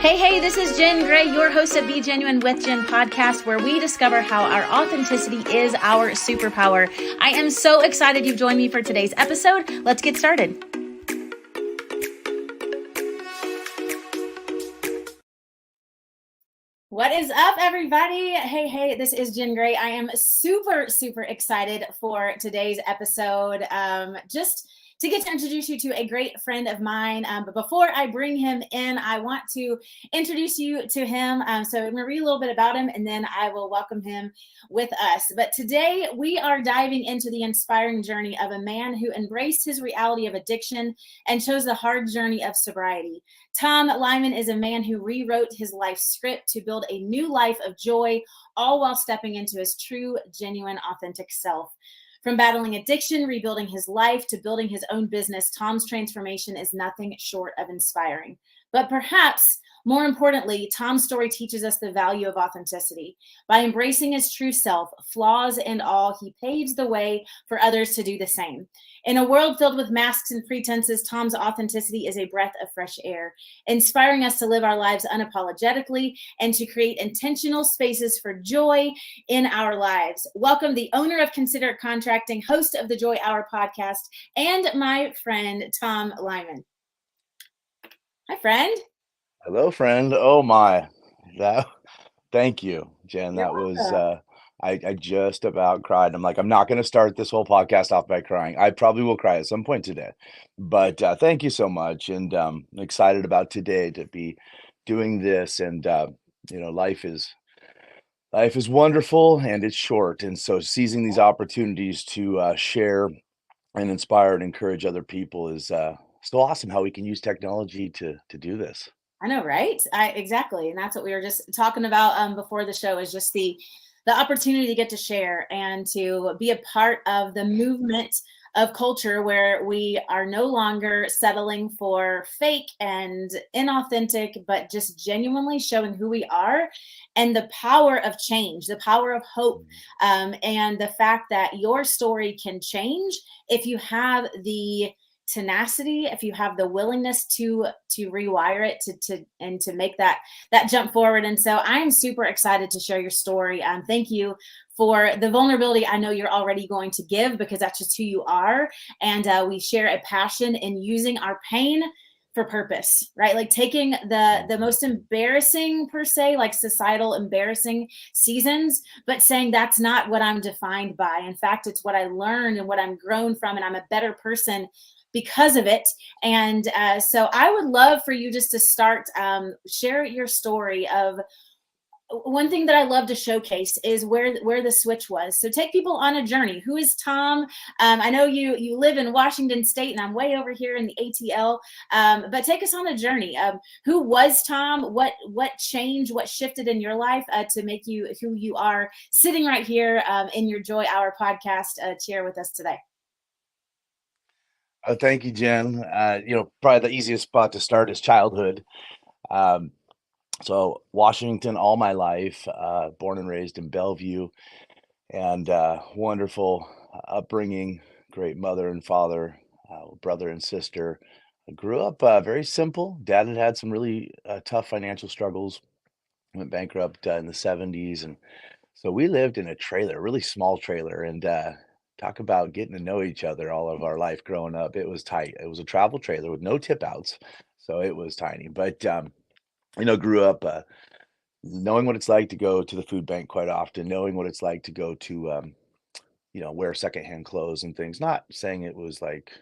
Hey, this is Jen Gray, your host of Be Genuine with Jen podcast, where we discover how our authenticity is our superpower. I am so excited you've joined me for today's episode. Let's get started. What is up, everybody? Hey, this is Jen Gray. I am super excited for today's episode. Just to get to introduce you to a great friend of mine. But before I bring him in, I want to introduce you to him. So I'm going to read a little bit about him, and then I will welcome him with us. But today we are diving into the inspiring journey of a man who embraced his reality of addiction and chose the hard journey of sobriety. Tom Lyman is a man who rewrote his life script to build a new life of joy, all while stepping into his true, genuine, authentic self. From battling addiction, rebuilding his life, to building his own business, Tom's transformation is nothing short of inspiring. But perhaps more importantly, Tom's story teaches us the value of authenticity. By embracing his true self, flaws and all, he paves the way for others to do the same. In a world filled with masks and pretenses, Tom's authenticity is a breath of fresh air, inspiring us to live our lives unapologetically and to create intentional spaces for joy in our lives. Welcome the owner of Considerate Contracting, host of the Joy Hour podcast, and my friend, Tom Lyman. Hi, friend. Hello, friend. Oh my, thank you, Jen. You're That was, welcome. I just about cried. I'm like, I'm not going to start this whole podcast off by crying. I probably will cry at some point today, but thank you so much. And I'm excited about today to be doing this. And, life is wonderful and it's short. And so seizing these opportunities to share and inspire and encourage other people is so awesome how we can use technology to do this. I know, right? Exactly, and that's what we were just talking about before the show. Is just the opportunity to get to share and to be a part of the movement of culture where we are no longer settling for fake and inauthentic, but just genuinely showing who we are and the power of change, the power of hope, and the fact that your story can change if you have the tenacity, if you have the willingness to rewire it to make that jump forward. And so I am super excited to share your story. Thank you for the vulnerability I know you're already going to give, because that's just who you are. And we share a passion in using our pain for purpose, right? Like taking the most embarrassing, per se, like societal embarrassing seasons, but saying that's not what I'm defined by. In fact, it's what I learned and what I'm grown from, and I'm a better person because of it. And so I would love for you just to start, share your story of one thing that I love to showcase is where the switch was. So take people on a journey. Who is Tom? I know you live in Washington State, and I'm way over here in the ATL. But take us on a journey. Who was Tom? What changed? What shifted in your life to make you who you are, sitting right here in your Joy Hour podcast chair with us today? Oh, thank you, Jen. Probably the easiest spot to start is childhood. Um, so Washington all my life, born and raised in Bellevue, and wonderful upbringing, great mother and father, brother and sister. I grew up very simple. Dad had some really tough financial struggles, went bankrupt in the 70s, and so we lived in a trailer, a really small trailer, and talk about getting to know each other all of our life growing up. It was tight. It was a travel trailer with no tip outs, so it was tiny. But grew up knowing what it's like to go to the food bank quite often, knowing what it's like to go to wear secondhand clothes and things. Not saying it was like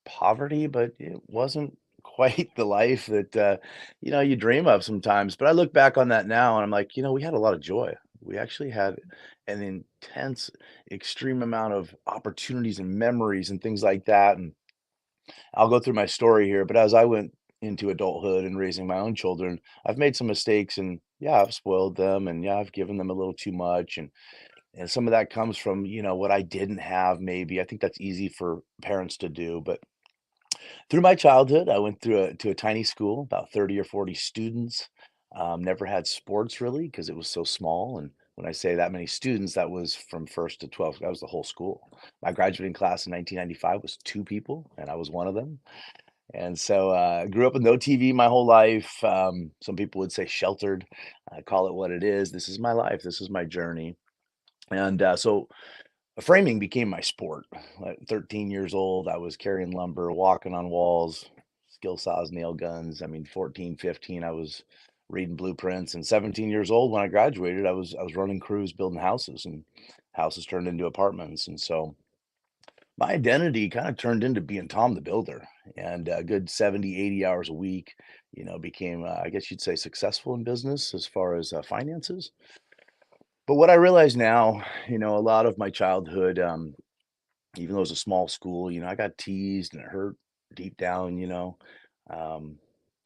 poverty, but it wasn't quite the life that you dream of sometimes. But I look back on that now and I'm like, we had a lot of joy. We actually had an intense, extreme amount of opportunities and memories and things like that. And I'll go through my story here, but as I went into adulthood and raising my own children, I've made some mistakes, and yeah, I've spoiled them, and yeah, I've given them a little too much, and some of that comes from, what I didn't have maybe. I think that's easy for parents to do, but through my childhood, I went through to a tiny school, about 30 or 40 students. Never had sports really because it was so small. And when I say that many students, that was from first to 12th. That was the whole school. My graduating class in 1995 was two people, and I was one of them. And so I grew up with no TV my whole life. Some people would say sheltered. I call it what it is. This is my life. This is my journey. And so framing became my sport. At 13 years old, I was carrying lumber, walking on walls, skill saws, nail guns. I mean, 14, 15, I was reading blueprints. And 17 years old, when I graduated, I was running crews, building houses, and houses turned into apartments. And so my identity kind of turned into being Tom the Builder, and a good 70, 80 hours a week, became, I guess you'd say, successful in business as far as finances. But what I realize now, a lot of my childhood, even though it was a small school, I got teased and it hurt deep down, um,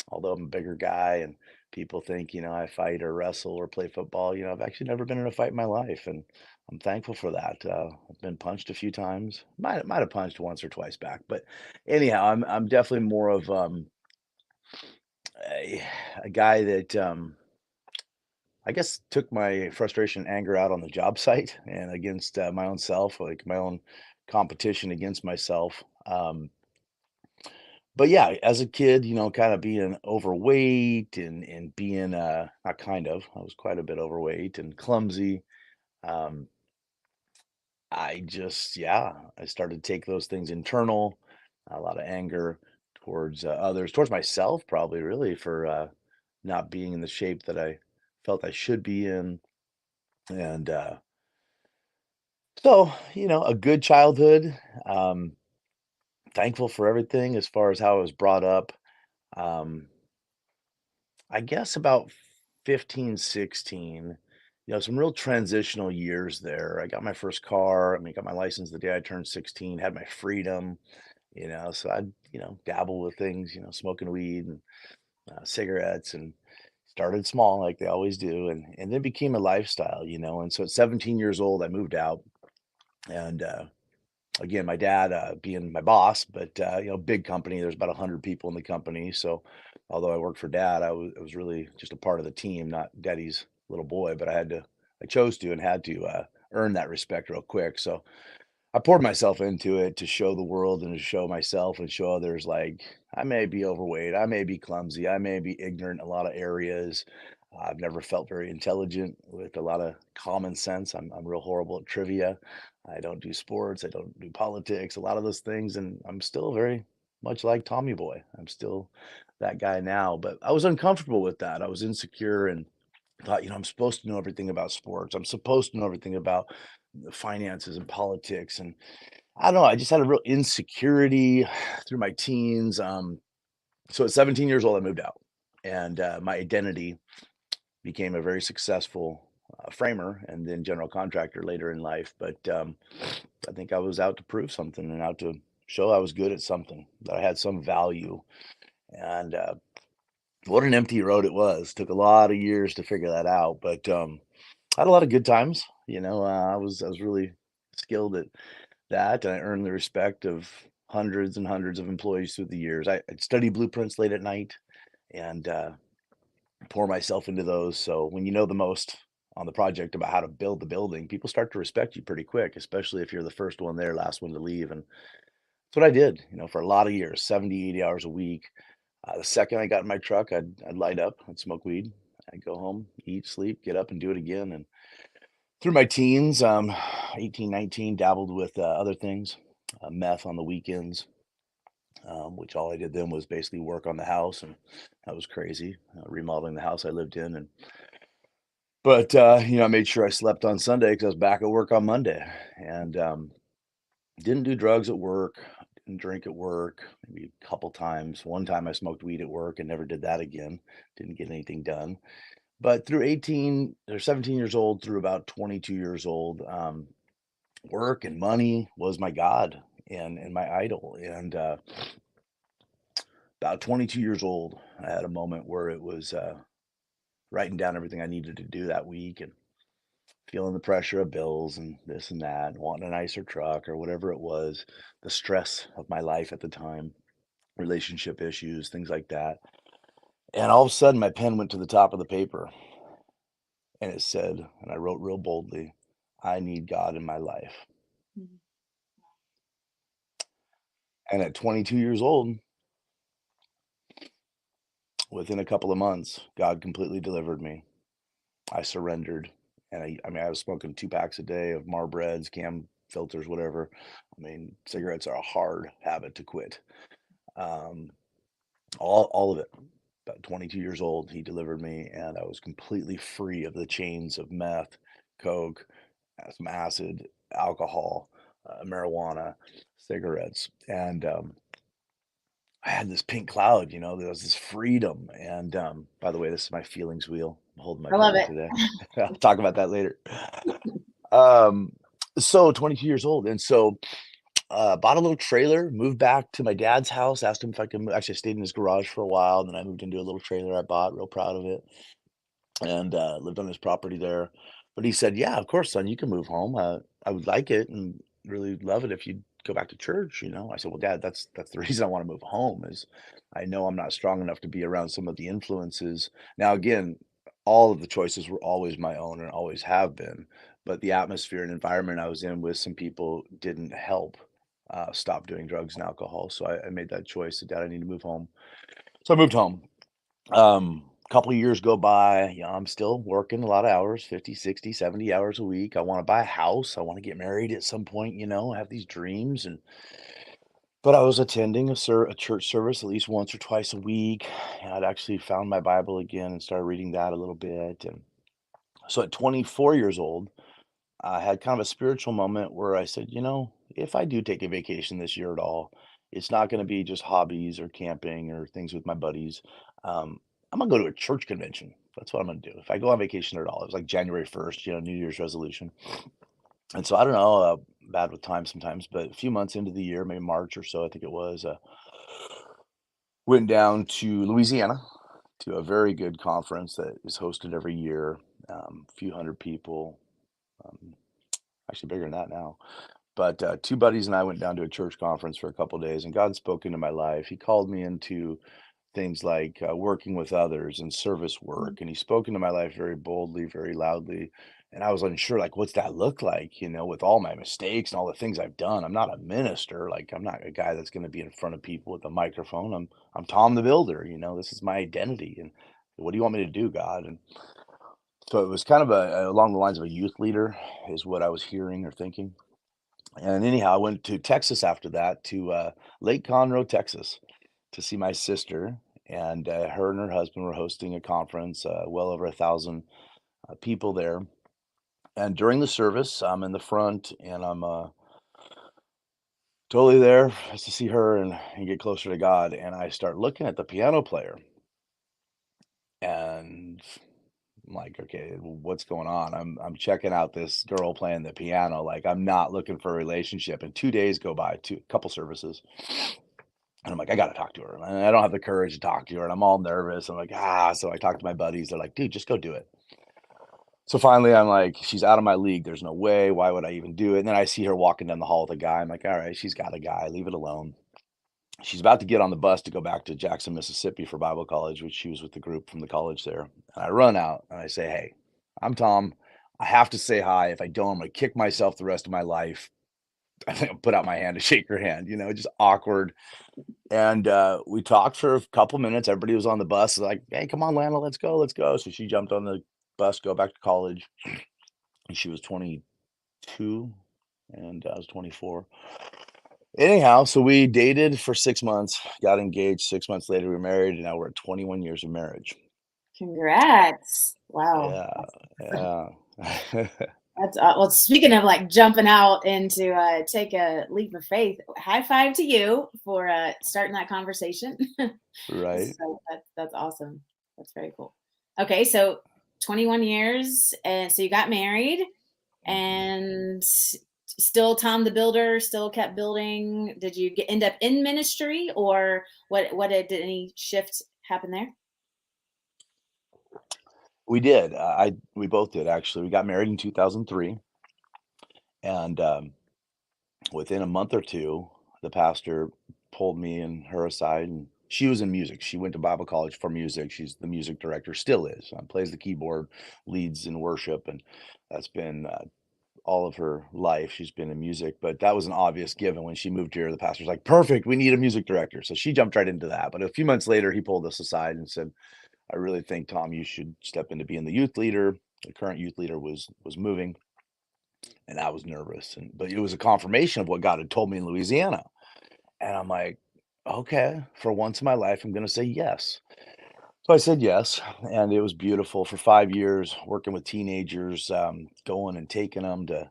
although I'm a bigger guy and people think, I fight or wrestle or play football, I've actually never been in a fight in my life. And I'm thankful for that. I've been punched a few times. Might have punched once or twice back, but anyhow, I'm definitely more of a, a guy that I guess took my frustration and anger out on the job site and against my own self, like my own competition against myself. But yeah, as a kid, kind of being overweight and being not kind of, I was quite a bit overweight and clumsy. Um, I just, yeah, I started to take those things internal, a lot of anger towards others, towards myself, probably really for not being in the shape that I felt I should be in. And so, a good childhood. Um, Thankful for everything as far as how I was brought up. Um, I guess about 15, 16, some real transitional years there. I got my first car. I mean, got my license the day I turned 16, had my freedom, so I'd, dabble with things, smoking weed and cigarettes and started small like they always do. And then became a lifestyle, And so at 17 years old, I moved out and, again, my dad, being my boss, but, big company, there's about 100 people in the company, so although I worked for dad, I was really just a part of the team, not daddy's little boy, but I chose to and had to, earn that respect real quick, so I poured myself into it to show the world and to show myself and show others, like, I may be overweight, I may be clumsy, I may be ignorant in a lot of areas. I've never felt very intelligent with a lot of common sense. I'm real horrible at trivia. I don't do sports. I don't do politics, a lot of those things. And I'm still very much like Tommy Boy. I'm still that guy now. But I was uncomfortable with that. I was insecure and thought, I'm supposed to know everything about sports. I'm supposed to know everything about the finances and politics. And I don't know. I just had a real insecurity through my teens. So at 17 years old, I moved out, and my identity became a very successful framer and then general contractor later in life. But I think I was out to prove something and out to show I was good at something, that I had some value. And what an empty road it was. Took a lot of years to figure that out, but I had a lot of good times. I was really skilled at that, and I earned the respect of hundreds and hundreds of employees through the years. I'd study blueprints late at night and pour myself into those. So when you know the most on the project about how to build the building, people start to respect you pretty quick, especially if you're the first one there, last one to leave. And that's what I did, for a lot of years, 70, 80 hours a week. The second I got in my truck, I'd light up, I'd smoke weed, I'd go home, eat, sleep, get up and do it again. And through my teens, 18, 19, dabbled with other things, meth on the weekends, which all I did then was basically work on the house. And that was crazy, remodeling the house I lived in. But, I made sure I slept on Sunday because I was back at work on Monday, and, didn't do drugs at work, didn't drink at work, maybe a couple times. One time I smoked weed at work and never did that again, didn't get anything done. But through 18 or 17 years old through about 22 years old, work and money was my god and my idol, and, about 22 years old, I had a moment where it was, writing down everything I needed to do that week and feeling the pressure of bills and this and that, and wanting a nicer truck or whatever it was, the stress of my life at the time, relationship issues, things like that. And all of a sudden, my pen went to the top of the paper and it said, and I wrote real boldly, I need God in my life. Mhm. And at 22 years old, within a couple of months, God completely delivered me. I surrendered. And I mean, I was smoking 2 packs a day of Marbreds, cam filters, whatever. I mean, cigarettes are a hard habit to quit. Um, all of it. About 22 years old, he delivered me, and I was completely free of the chains of meth, coke, some acid, alcohol, marijuana, cigarettes, and I had this pink cloud. There was this freedom. And by the way, this is my feelings wheel. I'm holding my I love pillow it. today. I'll talk about that later. Um, so 22 years old, and so bought a little trailer, moved back to my dad's house, asked him if I could actually I stayed in his garage for a while, and then I moved into a little trailer I bought, real proud of it, and lived on his property there. But he said, "Yeah, of course, son, you can move home. I would like it and really love it if you'd go back to church." I said, "Well, Dad, that's the reason I want to move home is I know I'm not strong enough to be around some of the influences." Now, again, all of the choices were always my own and always have been, but the atmosphere and environment I was in with some people didn't help stop doing drugs and alcohol. So I made that choice. Said, "Dad, I need to move home." So I moved home. Couple of years go by, I'm still working a lot of hours, 50, 60, 70 hours a week. I want to buy a house. I want to get married at some point, I have these dreams. But I was attending a church service at least once or twice a week. And I'd actually found my Bible again and started reading that a little bit. And so at 24 years old, I had kind of a spiritual moment where I said, if I do take a vacation this year at all, it's not going to be just hobbies or camping or things with my buddies. Um, I'm going to go to a church convention. That's what I'm going to do. If I go on vacation at all, it was like January 1st, New Year's resolution. And so I don't know, bad with time sometimes, but a few months into the year, maybe March or so, I think it was, went down to Louisiana to a very good conference that is hosted every year, a few hundred people, um, actually bigger than that now. But, 2 buddies and I went down to a church conference for a couple days, and God spoke into my life. He called me into things like, working with others and service Mm. work, and he spoke into my life very boldly, very loudly, and I was unsure, like, what's that look like, with all my mistakes and all the things I've done. I'm not a minister, like, I'm not a guy that's gonna be in front of people with a microphone. I'm Tom the Builder, this is my identity, and what do you want me to do, God? And so it was kind of along the lines of a youth leader is what I was hearing or thinking. And anyhow, I went to Texas after that to Lake Conroe, Texas, to see my sister. And her and her husband were hosting a conference, well over 1,000 people there. And during the service, I'm in the front and I'm totally there just to see her and get closer to God. And I start looking at the piano player and I'm like, okay, what's going on? I'm checking out this girl playing the piano. Like I'm not looking for a relationship. And 2 days go by, couple services. And I'm like, I gotta talk to her. And I don't have the courage to talk to her. And I'm all nervous. I'm like, so I talk to my buddies. They're like, dude, just go do it. So finally I'm like, she's out of my league. There's no way. Why would I even do it? And then I see her walking down the hall with a guy. I'm like, all right, she's got a guy. Leave it alone. She's about to get on the bus to go back to Jackson, Mississippi for Bible college, which she was with the group from the college there. And I run out and I say, hey, I'm Tom. I have to say hi. If I don't, I'm going to kick myself the rest of my life. I think I'll put out my hand to shake her hand, just awkward. And we talked for a couple minutes. Everybody was on the bus, like, hey, come on, Lana, let's go, let's go. So she jumped on the bus, go back to college. And she was 22 and I was 24. Anyhow, so we dated for 6 months, got engaged. 6 months later, we were married, and now we're at 21 years of marriage. Congrats. Wow. Yeah, That's, yeah. that's well, speaking of like jumping out and to take a leap of faith, high five to you for starting that conversation. Right. So that's awesome. That's very cool. Okay, so 21 years, and so you got married, Mhm. and still Tom the Builder, still kept building. Did you end up in ministry, or what did any shift happen there? We did. We both did actually. We got married in 2003, and within a month or two, the pastor pulled me and her aside, and she was in music. She went to Bible college for music. She's the music director, still is. Plays the keyboard, leads in worship, and that's been all of her life. She's been in music, but that was an obvious given when she moved here. The pastor's like, perfect, we need a music director. So she jumped right into that. But a few months later, he pulled us aside and said, I really think, Tom, you should step into being the youth leader. The current youth leader was moving, and I was nervous. But it was a confirmation of what God had told me in Louisiana. And I'm like, okay, for once in my life, I'm going to say yes. So I said yes, and it was beautiful for 5 years working with teenagers, going and taking them to,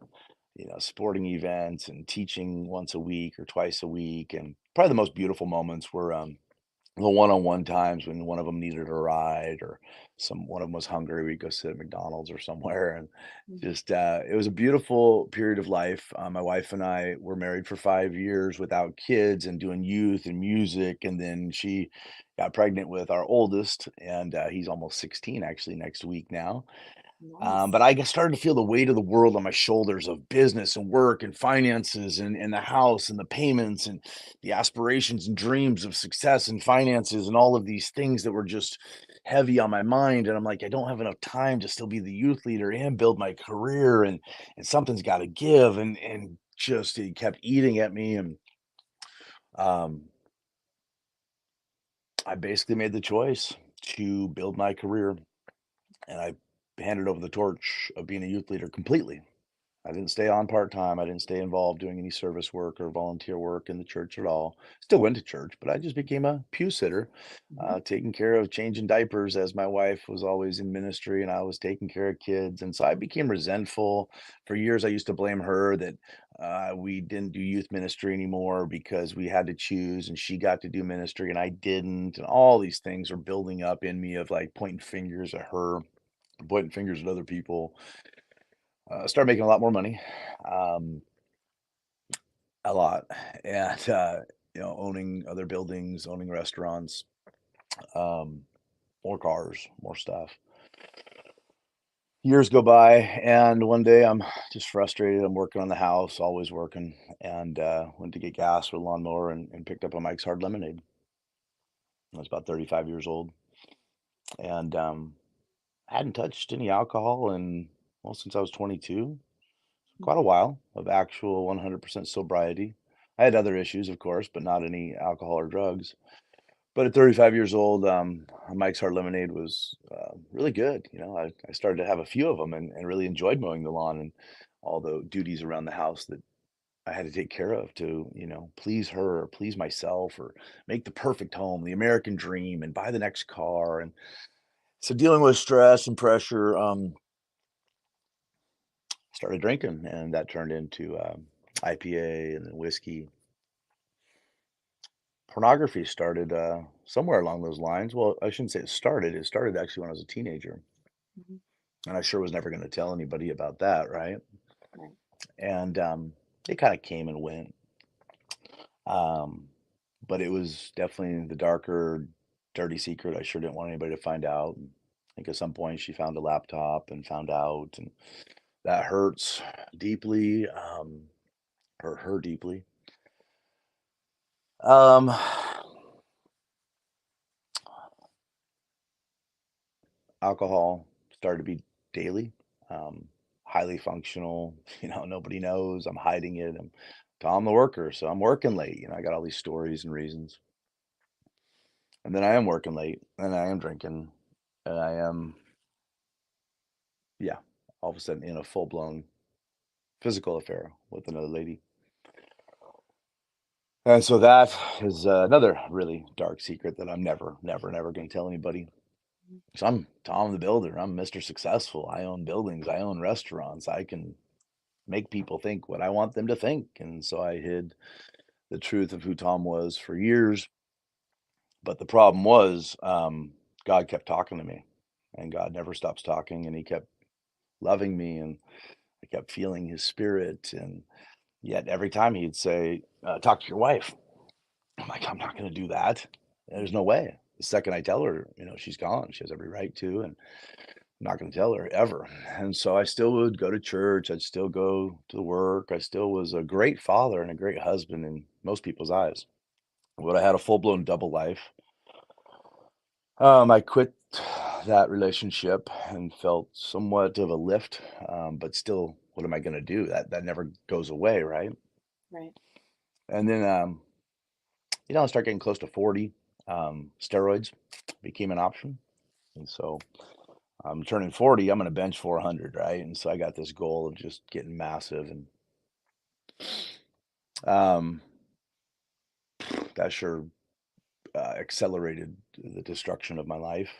sporting events and teaching once a week or twice a week. And probably the most beautiful moments were the one-on-one times when one of them needed a ride or one of them was hungry. We'd go sit at McDonald's or somewhere, and just it was a beautiful period of life. My wife and I were married for 5 years without kids and doing youth and music, and then she got pregnant with our oldest, and he's almost 16 actually next week now. Nice. But I started to feel the weight of the world on my shoulders of business and work and finances and the house and the payments and the aspirations and dreams of success and finances and all of these things that were just heavy on my mind. And I'm like, I don't have enough time to still be the youth leader and build my career, and something's got to give. And just it kept eating at me. And um, I basically made the choice to build my career, and I handed over the torch of being a youth leader completely. I didn't stay on part-time. I didn't stay involved doing any service work or volunteer work in the church at all. Still went to church, but I just became a pew sitter, Mhm. taking care of changing diapers as my wife was always in ministry and I was taking care of kids. And so I became resentful. For years, I used to blame her that we didn't do youth ministry anymore because we had to choose and she got to do ministry and I didn't. And all these things are building up in me of like pointing fingers at her, pointing fingers at other people. Started making a lot more money, um, a lot, and owning other buildings, owning restaurants, um, more cars, more stuff. Years go by, and one day I'm just frustrated. I'm working on the house, always working, and went to get gas with a lawnmower and picked up a Mike's Hard Lemonade. I was about 35 years old, and hadn't touched any alcohol in well since I was 22. Quite a while of actual 100% sobriety. I had other issues, of course, but not any alcohol or drugs. But at 35 years old, Mike's Hard Lemonade was really good. I started to have a few of them and really enjoyed mowing the lawn and all the duties around the house that I had to take care of to, please her or please myself or make the perfect home, the American dream, and buy the next car. And so dealing with stress and pressure, started drinking, and that turned into IPA and then whiskey. Pornography started somewhere along those lines. Well, I shouldn't say it started. It started actually when I was a teenager, Mhm. and I sure was never going to tell anybody about that, right? Right. And it kind of came and went. Um, but it was definitely the darker, dirty secret. I sure didn't want anybody to find out. I think at some point she found a laptop and found out, and that hurts deeply. Hurt her deeply. Um, Alcohol started to be daily, um, highly functional. Nobody knows. I'm hiding it. I'm Tom the worker, so I'm working late. I got all these stories and reasons. And then I am working late, and I am drinking, and I am, yeah, all of a sudden in a full blown physical affair with another lady. And so that is another really dark secret that I'm never, never, never going to tell anybody. So I'm Tom the Builder. I'm Mr. Successful. I own buildings. I own restaurants. I can make people think what I want them to think. And so I hid the truth of who Tom was for years. But the problem was, God kept talking to me, and God never stops talking, and He kept loving me, and I kept feeling His Spirit. And yet every time He'd say, "Talk to your wife," I'm like, "I'm not going to do that. There's no way." The second I tell her, she's gone. She has every right to, and I'm not going to tell her ever. And so I still would go to church. I'd still go to work. I still was a great father and a great husband in most people's eyes. But I had a full blown double life. I quit that relationship and felt somewhat of a lift, but still what am I going to do? That never goes away, right? Right. And then, I start getting close to 40. Steroids became an option. And so I'm turning 40, I'm going to bench 400, right? And so I got this goal of just getting massive. And um, that sure accelerated the destruction of my life.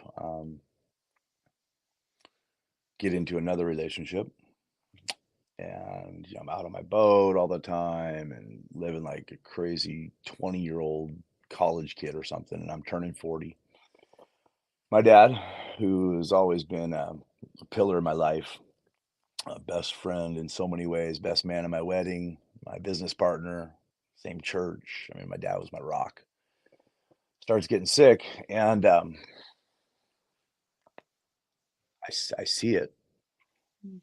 Get into another relationship, and I'm out on my boat all the time and living like a crazy 20-year-old college kid or something. And I'm turning 40. My dad, who has always been a pillar in my life, a best friend in so many ways, best man at my wedding, my business partner, same church. I mean, my dad was my rock. Starts getting sick, and I see it, Mm.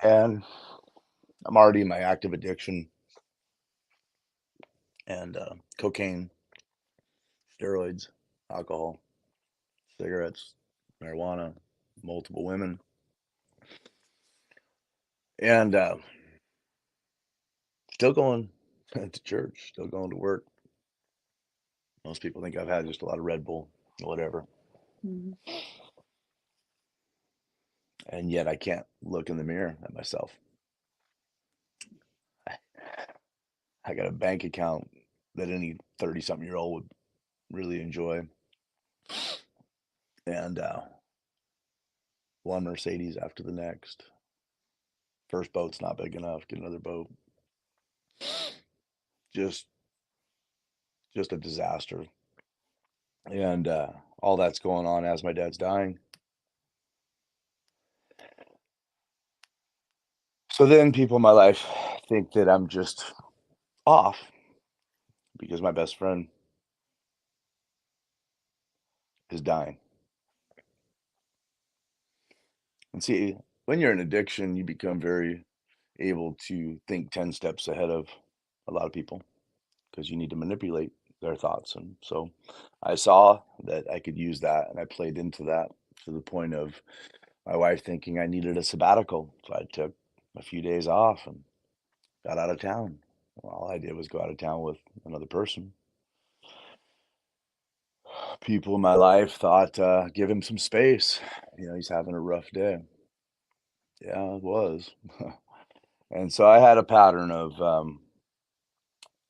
and I'm already in my active addiction and cocaine, steroids, alcohol, cigarettes, marijuana, multiple women, and still going to church, still going to work. Most people think I've had just a lot of Red Bull or whatever, Mhm. and yet I can't look in the mirror at myself. I got a bank account that any 30-something-year-old would really enjoy, and one Mercedes after the next. First boat's not big enough. Get another boat. Just, just a disaster, and all that's going on as my dad's dying. So then people in my life think that I'm just off because my best friend is dying. And see, when you're in addiction, you become very able to think 10 steps ahead of a lot of people because you need to manipulate their thoughts. And so I saw that I could use that, and I played into that to the point of my wife thinking I needed a sabbatical. So I took a few days off and got out of town. Well, all I did was go out of town with another person. People in my life thought, give him some space. He's having a rough day. Yeah, it was. And so I had a pattern of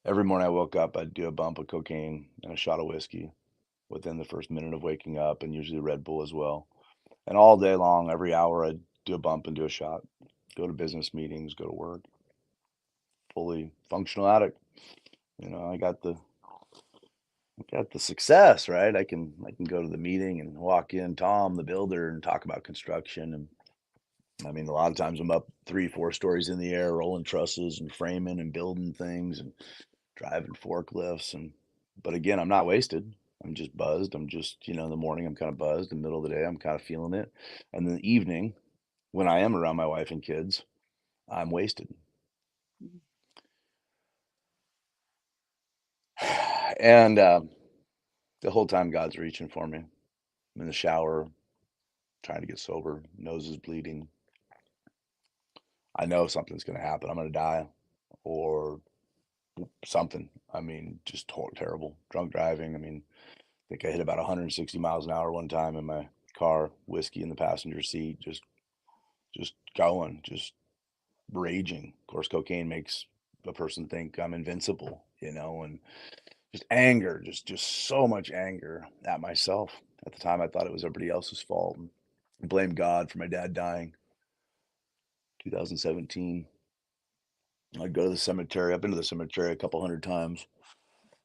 every morning I woke up, I'd do a bump of cocaine and a shot of whiskey within the first minute of waking up, and usually Red Bull as well. And all day long, every hour, I'd do a bump and do a shot, go to business meetings, go to work, fully functional addict. I got the success, right? I can go to the meeting and walk in, Tom, the builder, and talk about construction. And I mean, a lot of times I'm up 3, 4 stories in the air, rolling trusses and framing and building things and driving forklifts. But again, I'm not wasted. I'm just buzzed. I'm just, in the morning, I'm kind of buzzed. In the middle of the day, I'm kind of feeling it. And then the evening, when I am around my wife and kids, I'm wasted. Mhm. And the whole time, God's reaching for me. I'm in the shower, trying to get sober, nose is bleeding. I know something's going to happen. I'm going to die or something. I mean, just terrible. Drunk driving. I mean, I think I hit about 160 miles an hour one time in my car, whiskey in the passenger seat, just going, just raging. Of course, cocaine makes a person think I'm invincible, and just anger, just so much anger at myself. At the time, I thought it was everybody else's fault. And blame God for my dad dying. 2017. I'd go to the cemetery. I've been to the cemetery a couple hundred times.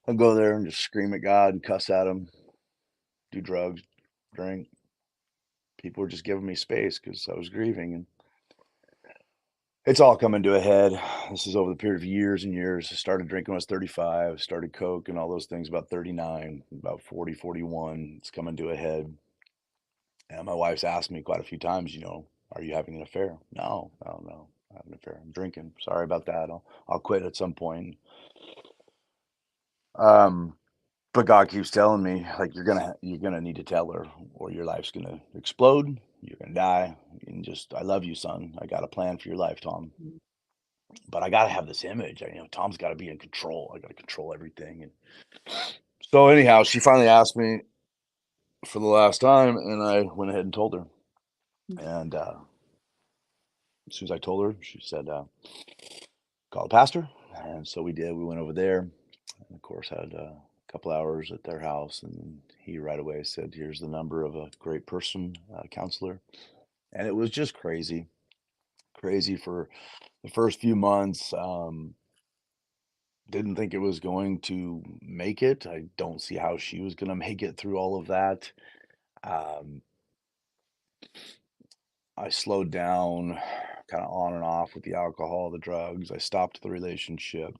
I'd go there and just scream at God and cuss at him, do drugs, drink. People were just giving me space because I was grieving. And it's all coming to a head. This is over the period of years and years. I started drinking when I was 35, started Coke and all those things about 39, about 40, 41. It's coming to a head. And my wife's asked me quite a few times, are you having an affair? No, no, no. I have an affair. I'm drinking. Sorry about that. I'll quit at some point. Um, but God keeps telling me, like, you're gonna need to tell her, or your life's gonna explode, You're gonna die. And just, I love you, son. I got a plan for your life, Tom. Mhm. But I gotta have this image. Tom's got to be in control. I got to control everything. And so anyhow, she finally asked me for the last time, and I went ahead and told her. And as soon as I told her, she said, "Call the pastor." And so we did. We went over there, and of course had a couple hours at their house, and he right away said, "Here's the number of a great person, counselor." And it was just crazy, crazy for the first few months. Didn't think it was going to make it. I don't see how she was going to make it through all of that. Um, I slowed down, kind of on and off with the alcohol, the drugs. I stopped the relationship,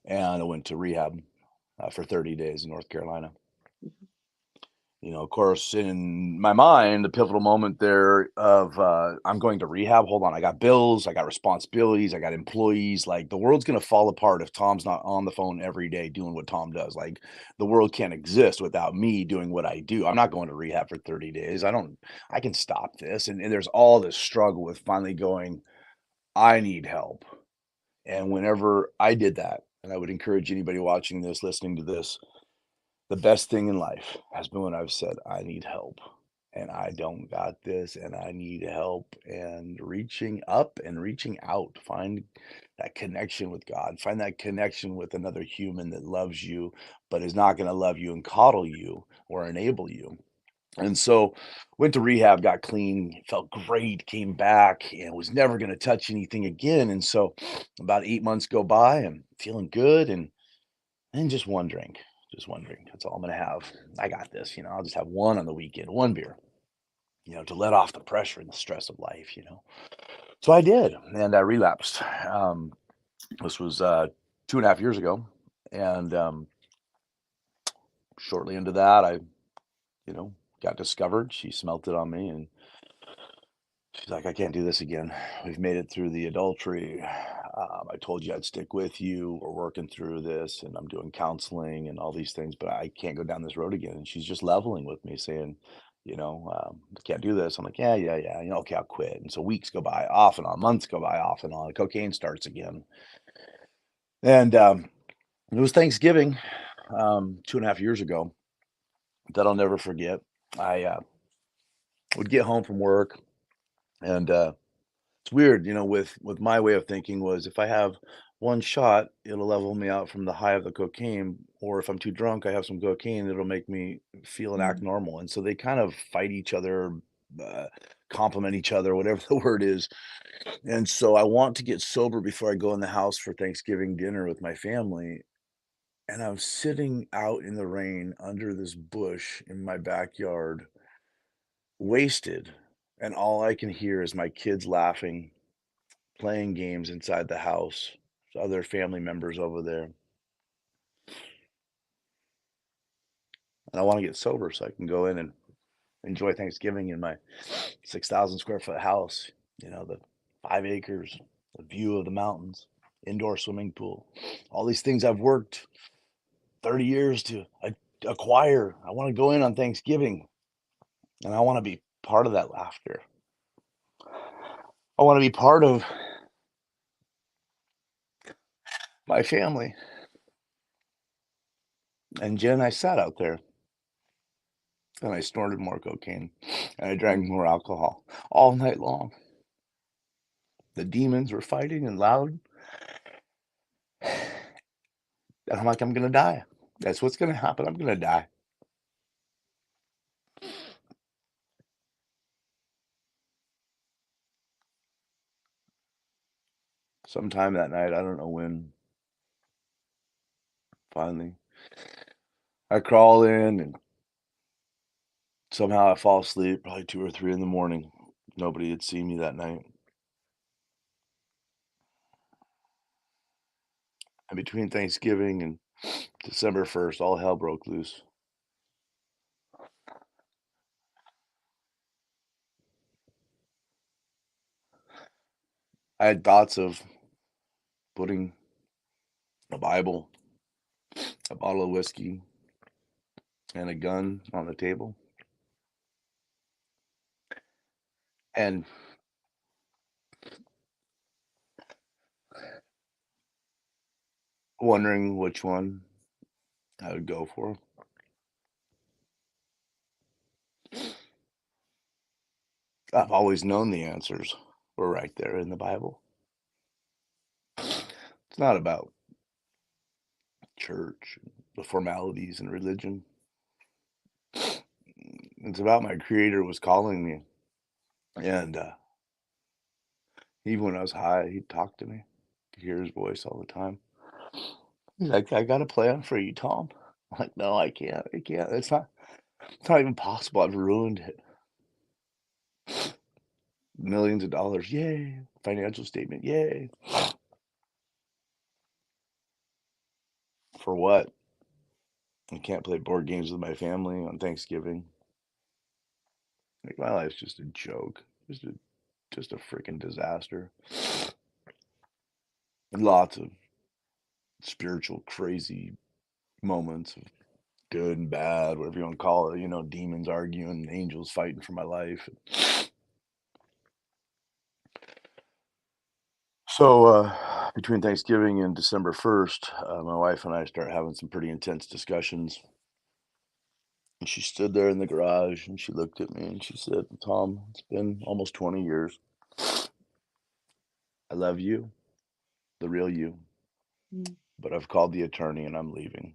and I went to rehab for 30 days in North Carolina. Of course, in my mind, the pivotal moment there of I'm going to rehab. Hold on, I got bills, I got responsibilities, I got employees. Like the world's gonna fall apart if Tom's not on the phone every day doing what Tom does. Like the world can't exist without me doing what I do. I'm not going to rehab for 30 days. I can stop this. And there's all this struggle with finally going, I need help. And whenever I did that, and I would encourage anybody watching this, listening to this, the best thing in life has been when I've said, "I need help, and I don't got this, and I need help," and reaching up and reaching out, find that connection with God, find that connection with another human that loves you, but is not gonna love you and coddle you or enable you. And so, went to rehab, got clean, felt great, came back, and was never gonna touch anything again. And so, about 8 months go by, I'm feeling good, and just one drink. That's all I'm gonna have. I got this, I'll just have one on the weekend, one beer, to let off the pressure and the stress of life. So I did, and I relapsed. This was 2.5 years ago, and shortly into that, I, you know, got discovered. She smelt it on me, and she's like, "I can't do this again. We've made it through the adultery. I told you I'd stick with you. We're working through this, and I'm doing counseling and all these things, but I can't go down this road again." And she's just leveling with me, saying, "I can't do this." I'm like, "Yeah, yeah, yeah. Okay, I'll quit." And so weeks go by, off and on, months go by, off and on. Cocaine starts again, and it was Thanksgiving 2.5 years ago that I'll never forget. I would get home from work, and it's weird, with my way of thinking was if I have one shot, it'll level me out from the high of the cocaine, or if I'm too drunk, I have some cocaine, it'll make me feel and act Mhm. normal. And so they kind of fight each other, uh, complement each other, whatever the word is. And so I want to get sober before I go in the house for Thanksgiving dinner with my family. And I'm sitting out in the rain under this bush in my backyard, wasted. And all I can hear is my kids laughing, playing games inside the house, other family members over there, and I wanna get sober so I can go in and enjoy Thanksgiving in my 6,000 square foot house, the 5 acres, the view of the mountains, indoor swimming pool, all these things I've worked 30 years to acquire. I wanna go in on Thanksgiving, and I wanna be part of that laughter. I wanna be part of my family, and Jen, I sat out there, and I snorted more cocaine, and I drank more alcohol all night long. The demons were fighting and loud, and I'm like, "I'm gonna die. That's what's gonna happen. I'm gonna die." Sometime that night, I don't know when, finally, I crawl in and somehow I fall asleep, probably 2 or 3 in the morning. Nobody had seen me that night. And between Thanksgiving and December 1st, all hell broke loose. I had thoughts of putting a Bible, a bottle of whiskey, and a gun on the table. And wondering which one I would go for. I've always known the answers were right there in the Bible. It's not about church, the formalities and religion. It's about my creator was calling me. And even when I was high, he'd talk to me. Could hear his voice all the time. He's like, I got a plan for you, Tom. I'm like, no, I can't. I can't. It's not even possible. I've ruined it. Millions of dollars. Yay. Financial statement. Yay. For what? I can't play board games with my family on Thanksgiving. Like my life's just a joke. Just a freaking disaster. And lots of spiritual crazy moments of good and bad, whatever you want to call it, demons arguing, angels fighting for my life. So between Thanksgiving and December 1st, my wife and I start having some pretty intense discussions. And she stood there in the garage and she looked at me and she said, Tom, it's been almost 20 years. I love you, the real you, Mm. but I've called the attorney and I'm leaving.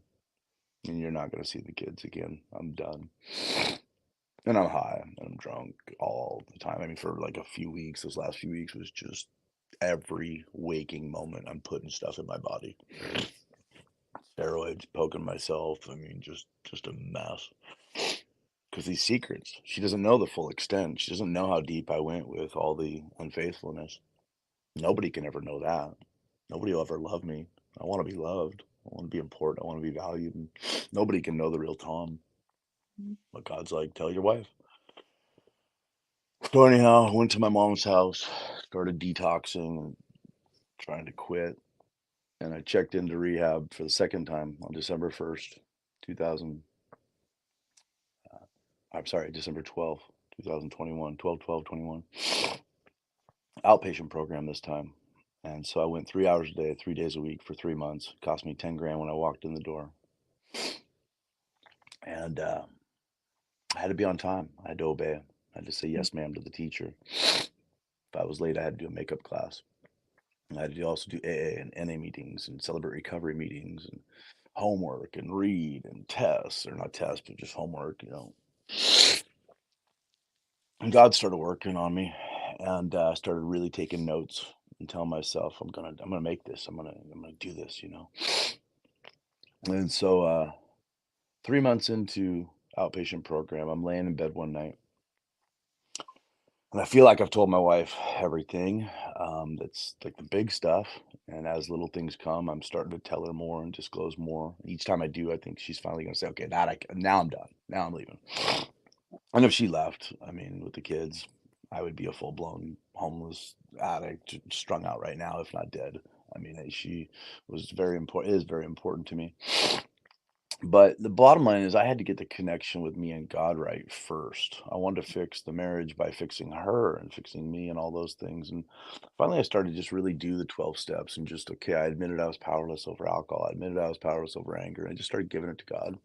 And you're not going to see the kids again. I'm done. And I'm high and I'm drunk all the time. I mean, for like a few weeks, those last few weeks was just every waking moment I'm putting stuff in my body. Steroids, poking myself. I mean, just a mess. Because these secrets, she doesn't know the full extent. She doesn't know how deep I went with all the unfaithfulness. Nobody can ever know that. Nobody will ever love me. I want to be loved. I want to be important. I want to be valued. And nobody can know the real Tom. But God's like, tell your wife. So anyhow, I went to my mom's house, started detoxing and trying to quit. And I checked into rehab for the second time on December 1st, 2000. I'm sorry, December 12th, 2021, 12/12/21. Outpatient program this time. And so I went 3 hours a day, 3 days a week for 3 months. It cost me 10 grand when I walked in the door. And I had to be on time. I had to obey. I had to say yes, ma'am, to the teacher. If I was late, I had to do a makeup class. I had to also do AA and NA meetings and celebrate recovery meetings and homework and read and tests, or not tests, but just homework. And God started working on me, and started really taking notes and telling myself, I'm gonna make this. I'm gonna do this. And so 3 months into outpatient program, I'm laying in bed one night, and I feel like I've told my wife everything. That's like the big stuff. And as little things come, I'm starting to tell her more and disclose more. Each time I do, I think she's finally going to say, okay, now I'm done. Now I'm leaving. And if she left, I mean, with the kids, I would be a full blown homeless addict, strung out right now, if not dead. I mean, she was very important, is very important to me. But the bottom line is I had to get the connection with me and God right first. I wanted to fix the marriage by fixing her and fixing me and all those things. And finally, I started to just really do the 12 steps and just, okay, I admitted I was powerless over alcohol. I admitted I was powerless over anger. I just started giving it to God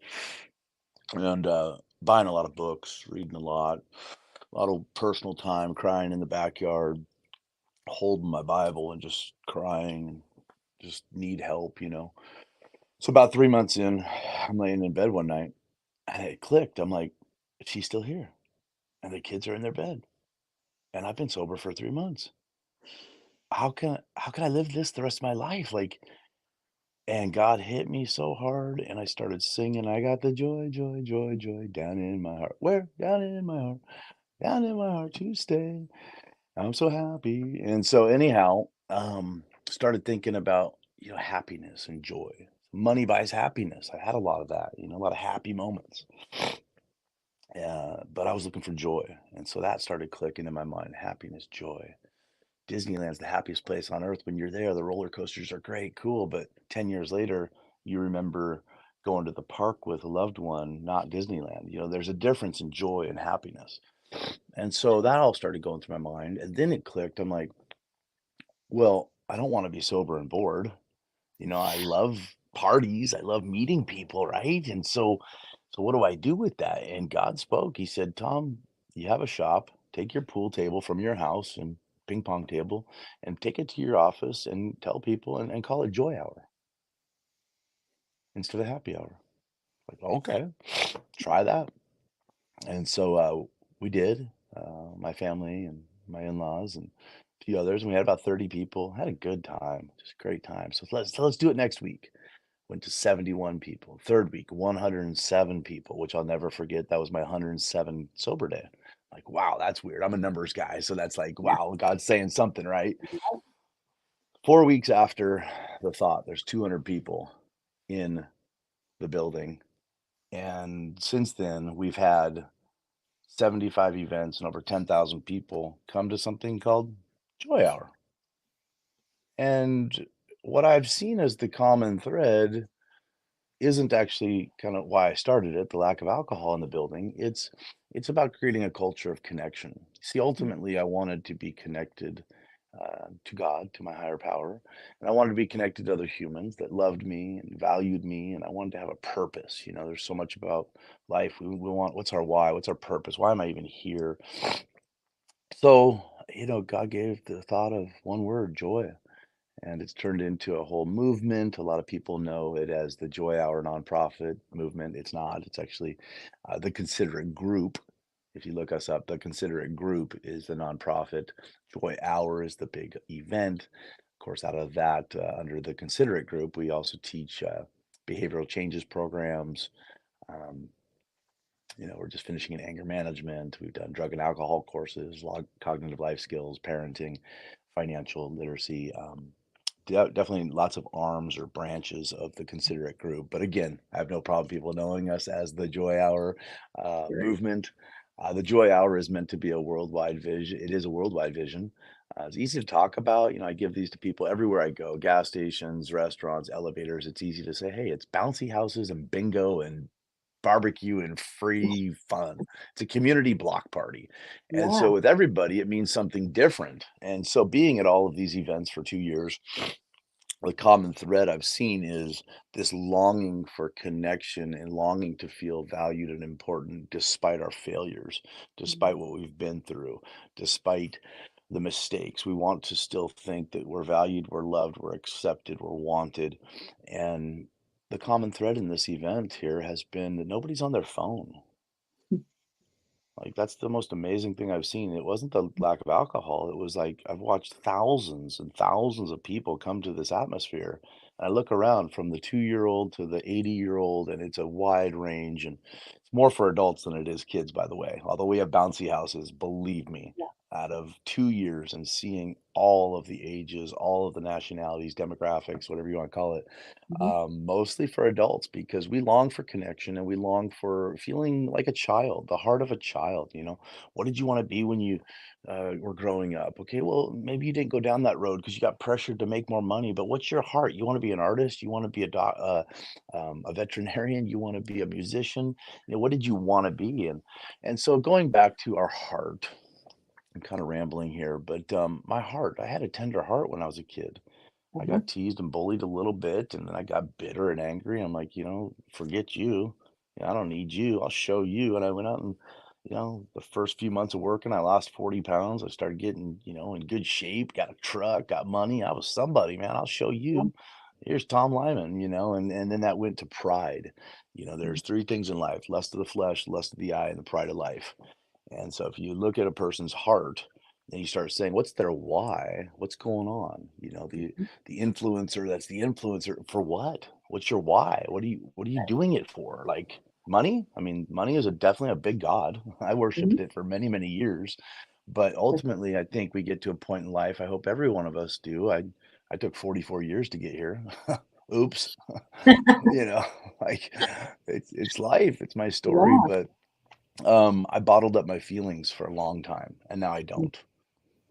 and buying a lot of books, reading a lot of personal time, crying in the backyard, holding my Bible and just crying, just need help. So about 3 months in, I'm laying in bed one night and it clicked. I'm like, she's still here and the kids are in their bed and I've been sober for 3 months. How can I live this the rest of my life? Like, and God hit me so hard and I started singing, I got the joy, joy, joy, joy down in my heart. Where? Down in my heart, down in my heart to stay. I'm so happy. And so anyhow, started thinking about, happiness and joy. Money buys happiness. I had a lot of that, a lot of happy moments. But I was looking for joy. And so that started clicking in my mind, happiness, joy. Disneyland's the happiest place on earth when you're there. The roller coasters are great, cool, but 10 years later, you remember going to the park with a loved one, not Disneyland. There's a difference in joy and happiness. And so that all started going through my mind. And then it clicked. I'm like, well, I don't want to be sober and bored. I love parties. I love meeting people, right? And so what do I do with that? And God spoke. He said, Tom, you have a shop. Take your pool table from your house and ping pong table and take it to your office and tell people and call it joy hour instead of happy hour. Like, okay, try that. And so we did, my family and my in-laws and a few others. And we had about 30 people. Had a good time, just a great time. So let's do it next week. Went to 71 people. Third week, 107 people, which I'll never forget. That was my 107 sober day. Like, wow, that's weird. I'm a numbers guy. So that's like, Yeah. wow, God's saying something, right? 4 weeks after the thought, there's 200 people in the building. And since then, we've had 75 events and over 10,000 people come to something called Joy Hour. And what I've seen as the common thread isn't actually kind of why I started it, the lack of alcohol in the building. It's about creating a culture of connection. See, ultimately, I wanted to be connected to God, to my higher power, and I wanted to be connected to other humans that loved me and valued me, and I wanted to have a purpose. There's so much about life. We want what's our why? What's our purpose? Why am I even here? So, God gave the thought of one word, joy. And it's turned into a whole movement. A lot of people know it as the Joy Hour nonprofit movement. It's not. It's actually the Considerate Group. If you look us up, the Considerate Group is the nonprofit. Joy Hour is the big event. Of course, out of that, under the Considerate Group, we also teach behavioral changes programs. Um, we're just finishing in anger management. We've done drug and alcohol courses, cognitive life skills, parenting, financial literacy. Definitely lots of arms or branches of the Considerate Group. But again, I have no problem people knowing us as the Joy Hour Sure. movement. The Joy Hour is meant to be a worldwide vision. It is a worldwide vision. It's easy to talk about. I give these to people everywhere I go, gas stations, restaurants, elevators. It's easy to say, hey, it's bouncy houses and bingo and barbecue and free fun. It's a community block party. And Yeah. so with everybody, it means something different. And so being at all of these events for 2 years, the common thread I've seen is this longing for connection and longing to feel valued and important despite our failures, despite what we've been through, despite the mistakes. We want to still think that we're valued, we're loved, we're accepted, we're wanted. And the common thread in this event here has been that nobody's on their phone. Like, that's the most amazing thing I've seen. It wasn't the lack of alcohol. It was like I've watched thousands and thousands of people come to this atmosphere. And I look around from the 2-year-old to the 80-year-old, and it's a wide range. And it's more for adults than it is kids, by the way. Although we have bouncy houses, believe me, Yeah. out of 2 years and seeing all of the ages, all of the nationalities, demographics, whatever you want to call it, Mhm. mostly for adults because we long for connection and we long for feeling like a child, the heart of a child. What did you want to be when you were growing up? Okay, well, maybe you didn't go down that road because you got pressured to make more money, but what's your heart? You want to be an artist? You want to be a veterinarian? You want to be a musician? What did you want to be? And so going back to our heart, I'm kind of rambling here, but my heart, I had a tender heart when I was a kid. I Mhm. got teased and bullied a little bit, and then I got bitter and angry. I'm like, forget you. I don't need you. I'll show you. And I went out and, the first few months of working, I lost 40 pounds. I started getting, in good shape, got a truck, got money. I was somebody, man. I'll show Yeah. you. Here's Tom Lyman, and then that went to pride. Mhm. There's three things in life: lust of the flesh, lust of the eye, and the pride of life. And so if you look at a person's heart, and you start saying, what's their why? What's going on? The influencer, that's the influencer for what? What's your why? What are you doing it for? Like money? I mean, money is definitely a big god. I Mhm. worshiped it for many, many years. But For ultimately, I think we get to a point in life, I hope every one of us do. I took 44 years to get here. Oops. you know, like it's life, it's my story, Yeah. but I bottled up my feelings for a long time, and now I don't.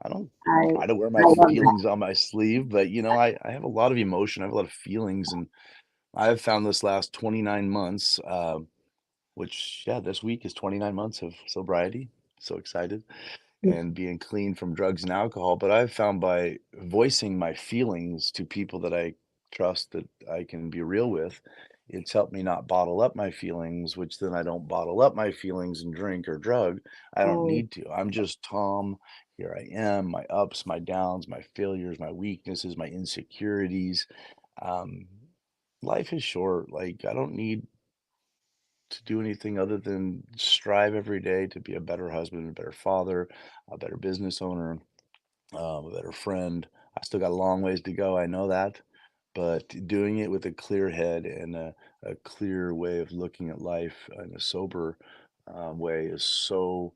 I don't I try to wear I my love that. feelings on my sleeve, but I have a lot of emotion. I have a lot of feelings, and I have found this last 29 months, which yeah, this week is 29 months of sobriety. So excited. And being clean from drugs and alcohol. But I've found by voicing my feelings to people that I trust that I can be real with, it's helped me not bottle up my feelings, which then I don't bottle up my feelings and drink or drug. I don't Oh, need to. I'm just Tom. Here I am, my ups, my downs, my failures, my weaknesses, my insecurities. Um, Life is short. Like, I don't need to do anything other than strive every day to be a better husband, a better father, a better business owner, a better friend. I still got a long ways to go. I know that, but doing it with a clear head and a clear way of looking at life in a sober way is so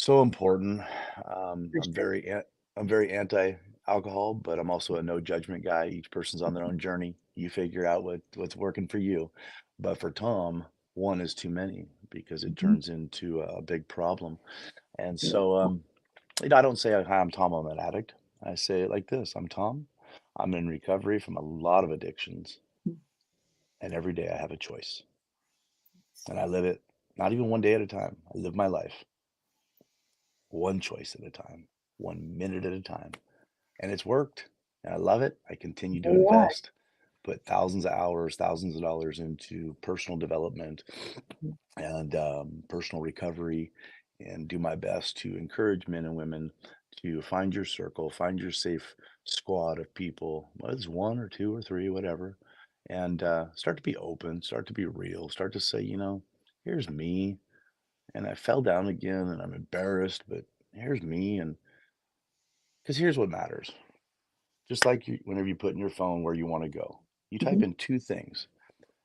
important. for sure. I'm very anti-alcohol, but I'm also a no judgment guy. Each person's on their own journey. You figure out what's working for you. But for Tom, one is too many because it Mhm. turns into a big problem. And Yeah. so, I don't say, "Hi, I'm Tom, I'm an addict." I say it like this: "I'm Tom. I'm in recovery from a lot of addictions, and every day I have a choice, and I live it not even one day at a time. I live my life one choice at a time, 1 minute at a time, and it's worked, and I love it. I continue to Yeah. invest, put thousands of hours, thousands of dollars into personal development and personal recovery, and do my best to encourage men and women to find your circle, find your safe squad of people, whether it's one or two or three, whatever, and start to be open, start to be real, start to say, here's me, and I fell down again, and I'm embarrassed, but here's me, and because here's what matters. Just like whenever you put in your phone where you want to go, you type Mhm. in two things.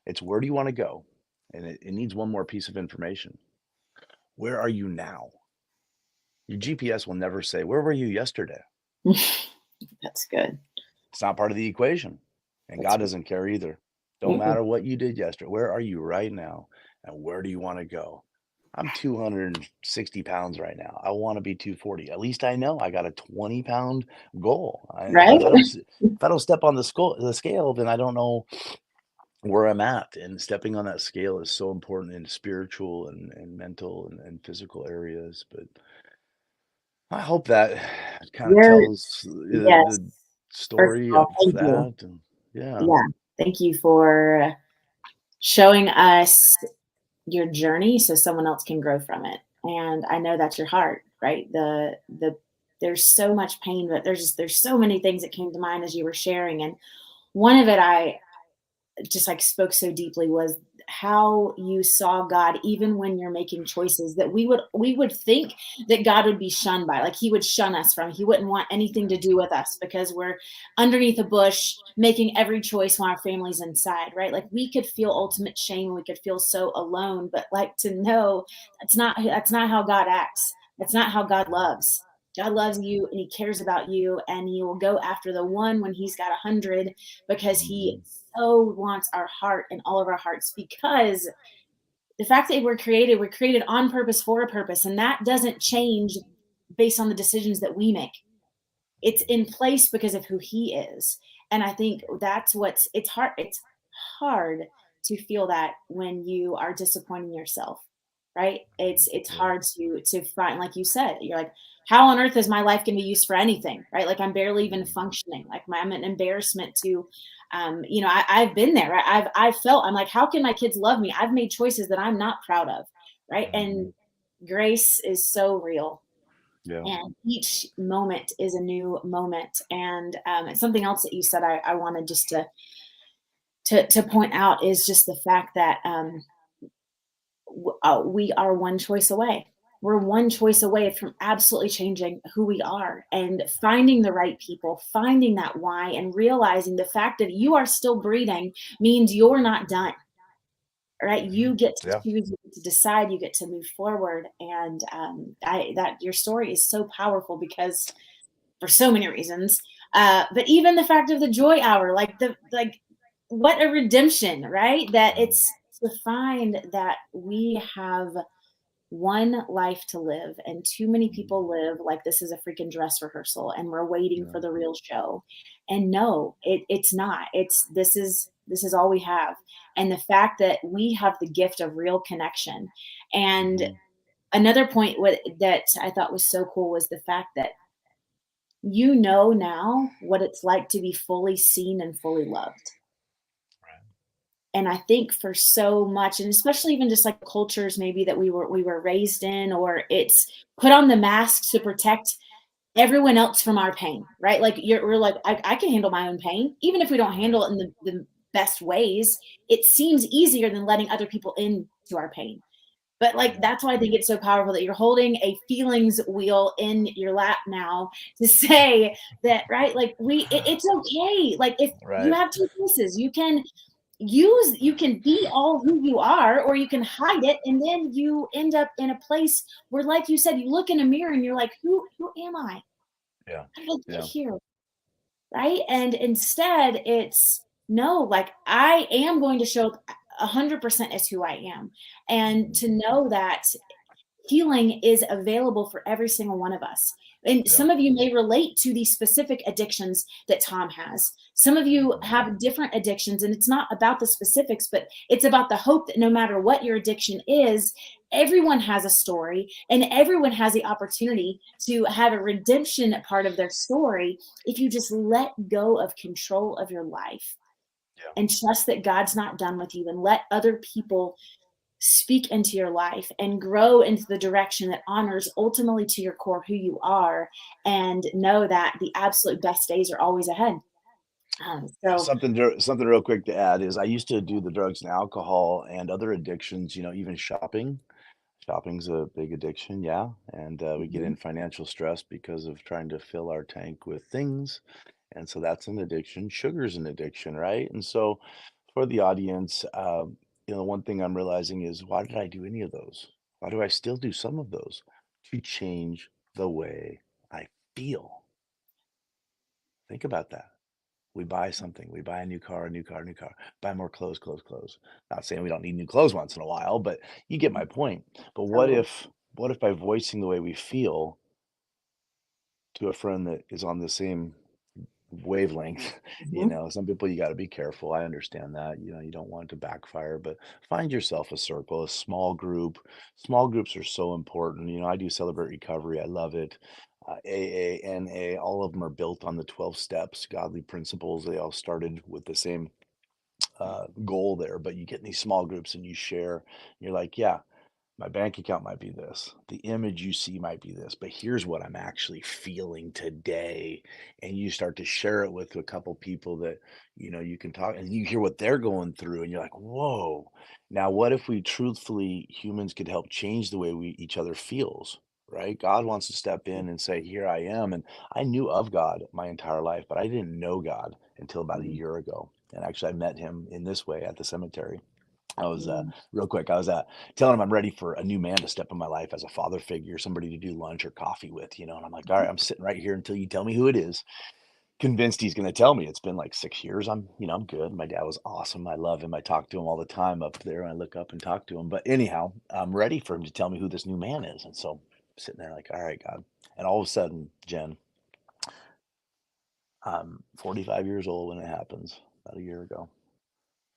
It's where do you want to go? And it needs one more piece of information. Where are you now? Your GPS will never say, "Where were you yesterday?" That's good. It's not part of the equation. And That's God doesn't care either. Don't mm-mm. matter what you did yesterday. Where are you right now? And where do you want to go? I'm 260 pounds right now. I want to be 240. At least I know I got a 20-pound goal. Right? If I don't step on the scale, then I don't know where I'm at. And stepping on that scale is so important in spiritual and mental and physical areas. But I hope that kind of You're tells yes. the First of story all, of thank you. that. And yeah. Yeah. Thank you for showing us your journey so someone else can grow from it. And I know that's your heart, right? There's so much pain, but there's so many things that came to mind as you were sharing. And one of it I just like spoke so deeply was how you saw God even when you're making choices that we would think that God would be shunned by, like he would shun us from, he wouldn't want anything to do with us because we're underneath a bush making every choice when our family's inside, right? Like we could feel ultimate shame, we could feel so alone, but like to know that's not how God acts. That's not how God loves. God loves you and he cares about you and he will go after the one when he's got 100 because he Mhm. so wants our heart and all of our hearts because the fact that we're created on purpose for a purpose, and that doesn't change based on the decisions that we make. It's in place because of who he is. And I think that's what's it's hard to feel that when you are disappointing yourself, right? It's Yeah. hard to find, like you said, you're like, how on earth is my life going to be used for anything, right? Like I'm barely even Mhm. functioning, like I'm an embarrassment to I've been there, right? I've felt, I'm like, how can my kids love me? I've made choices that I'm not proud of, right? Mhm. And grace is so real, Yeah. and each moment is a new moment. And something else that you said I wanted just to point out is just the fact that we are one choice away. We're one choice away from absolutely changing who we are and finding the right people, finding that why, and realizing the fact that you are still breathing means you're not done, right? Mhm. You get to Yeah. choose, you get to decide, you get to move forward. And that your story is so powerful because for so many reasons. But even the fact of the joy hour, like what a redemption, right? That Mhm. it's to find that we have one life to live, and too many Mhm. people live like this is a freaking dress rehearsal and we're waiting Yeah. for the real show. And no, it's not. This is all we have. And the fact that we have the gift of real connection, and Mhm. Another point that I thought was so cool was the fact that you know now what it's like to be fully seen and fully loved. Right. And I think for so much, and especially even just like cultures maybe that we were raised in, or it's put on the mask to protect everyone else from our pain, right? Like we're like, I can handle my own pain, even if we don't Right. handle it in the best ways. It seems easier than letting other people into our pain. But like Yeah. that's why I think it's so powerful that you're holding a feelings wheel in your lap now to say that, right? Like it's okay. Like if you Right. have two choices, you can be all who you are, or you can hide it, and then you end up in a place where, like you said, you look in a mirror and you're like, who am I? Yeah. How did I get Yeah. here? Right? And instead it's no, like I am going to show up 100% as who I am. And Mhm. to know that healing is available for every single one of us. And Yeah. some of you may relate to the specific addictions that Tom has. Some of you Mhm. have different addictions, and it's not about the specifics, but it's about the hope that no matter what your addiction is, everyone has a story and everyone has the opportunity to have a redemption part of their story if you just let go of control of your life Yeah. and trust that God's not done with you, and let other people speak into your life and grow into the direction that honors ultimately to your core who you are, and know that the absolute best days are always ahead. So Something real quick to add is I used to do the drugs and alcohol and other addictions, even shopping. Shopping's a big addiction, yeah, and, we get mhm, in financial stress because of trying to fill our tank with things, and so that's an addiction. Sugar's an addiction, right? And so for the audience, one thing I'm realizing is, why did I do any of those? Why do I still do some of those? To change the way I feel. Think about that. We buy something. We buy a new car, a new car, a new car. Buy more clothes, clothes, clothes. Not saying we don't need new clothes once in a while, but you get my point. But totally. what if by voicing the way we feel to a friend that is on the same wavelength, Mhm, some people you got to be careful. I understand that. You don't want it to backfire, but find yourself a circle, a small group. Small groups are so important. I do Celebrate Recovery. I love it. AA, NA, all of them are built on the 12 steps, godly principles. They all started with the same goal there, but you get in these small groups and you share. And you're like, yeah, my bank account might be this. The image you see might be this, but here's what I'm actually feeling today. And you start to share it with a couple people that, you can talk and you hear what they're going through and you're like, whoa. Now, what if we truthfully, humans could help change the way we each other feels, right? God wants to step in and say, here I am. And I knew of God my entire life, but I didn't know God until about a mhm, year ago. And actually, I met him in this way at the cemetery. I was mhm, real quick. I was telling him I'm ready for a new man to step in my life as a father figure, somebody to do lunch or coffee with, And I'm like, all right, I'm sitting right here until you tell me who it is. Convinced he's going to tell me. It's been like 6 years. I'm good. My dad was awesome. I love him. I talk to him all the time up there. I look up and talk to him. But anyhow, I'm ready for him to tell me who this new man is. And so I'm sitting there like, all right, God. And all of a sudden, Jen, I'm 45 years old when it happens, about a year ago.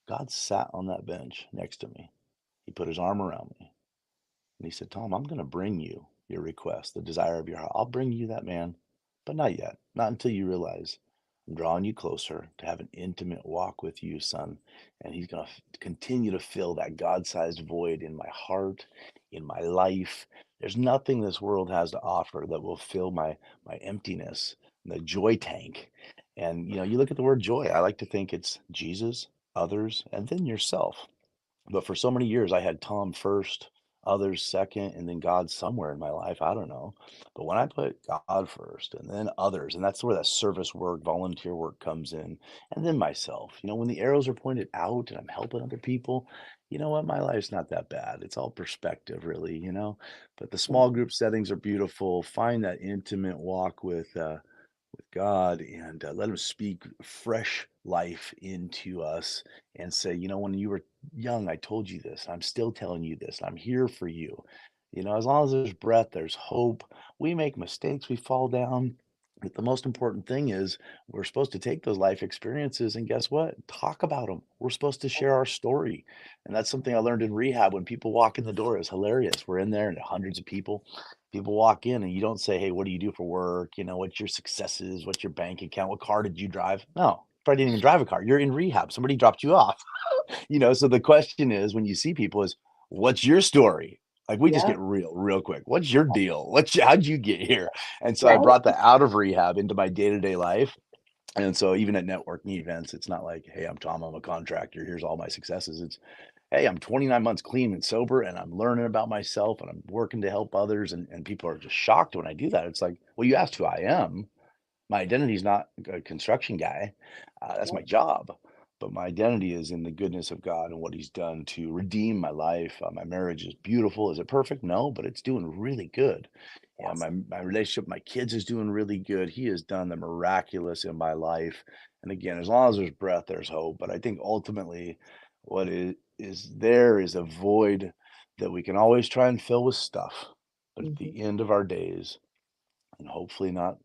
God sat on that bench next to me. He put his arm around me. And he said, Tom, I'm going to bring you your request, the desire of your heart. I'll bring you that man, but not yet. Not until you realize I'm drawing you closer to have an intimate walk with you, son. And he's going to continue to fill that God sized void in my heart, in my life. There's nothing this world has to offer that will fill my emptiness, the joy tank. And, you look at the word joy, I like to think it's Jesus, others, and then yourself. But for so many years, I had Tom first, others second, and then God somewhere in my life. I don't know. But when I put God first and then others, and that's where that service work, volunteer work comes in, and then myself, when the arrows are pointed out and I'm helping other people, you know what? My life's not that bad. It's all perspective, really. But the small mhm, group settings are beautiful. Find that intimate walk with God and let Him speak fresh life into us and say, when you were young, I told you this. I'm still telling you this. I'm here for you. As long as there's breath, there's hope. We make mistakes, we fall down. But the most important thing is we're supposed to take those life experiences and guess what? Talk about them. We're supposed to share our story. And that's something I learned in rehab when people walk in the door. It's hilarious. We're in there and hundreds of people. People walk in and you don't say, "Hey, what do you do for work? You know, what's your successes? What's your bank account? What car did you drive?" No, probably didn't even drive a car. You're in rehab. Somebody dropped you off. So the question is when you see people is, "What's your story?" Like we just Yeah. get real quick. What's your deal? How'd you get here? And so I Right. brought that out of rehab into my day-to-day life. And so even at networking events, it's not like, "Hey, I'm Tom, I'm a contractor. Here's all my successes." It's, "Hey, I'm 29 months clean and sober and I'm learning about myself and I'm working to help others." And people are just shocked when I do that. It's like, "Well, you asked who I am. My identity is not a construction guy. That's Yeah. my job. But my identity is in the goodness of God and what He's done to redeem my life. My marriage is beautiful. Is it perfect? No, but it's doing really good. Yeah, Yes. my relationship with my kids is doing really good. He has done the miraculous in my life. And again, as long as there's breath, there's hope. But I think ultimately, what is there is a void that we can always try and fill with stuff. But at Mhm. the end of our days, and hopefully not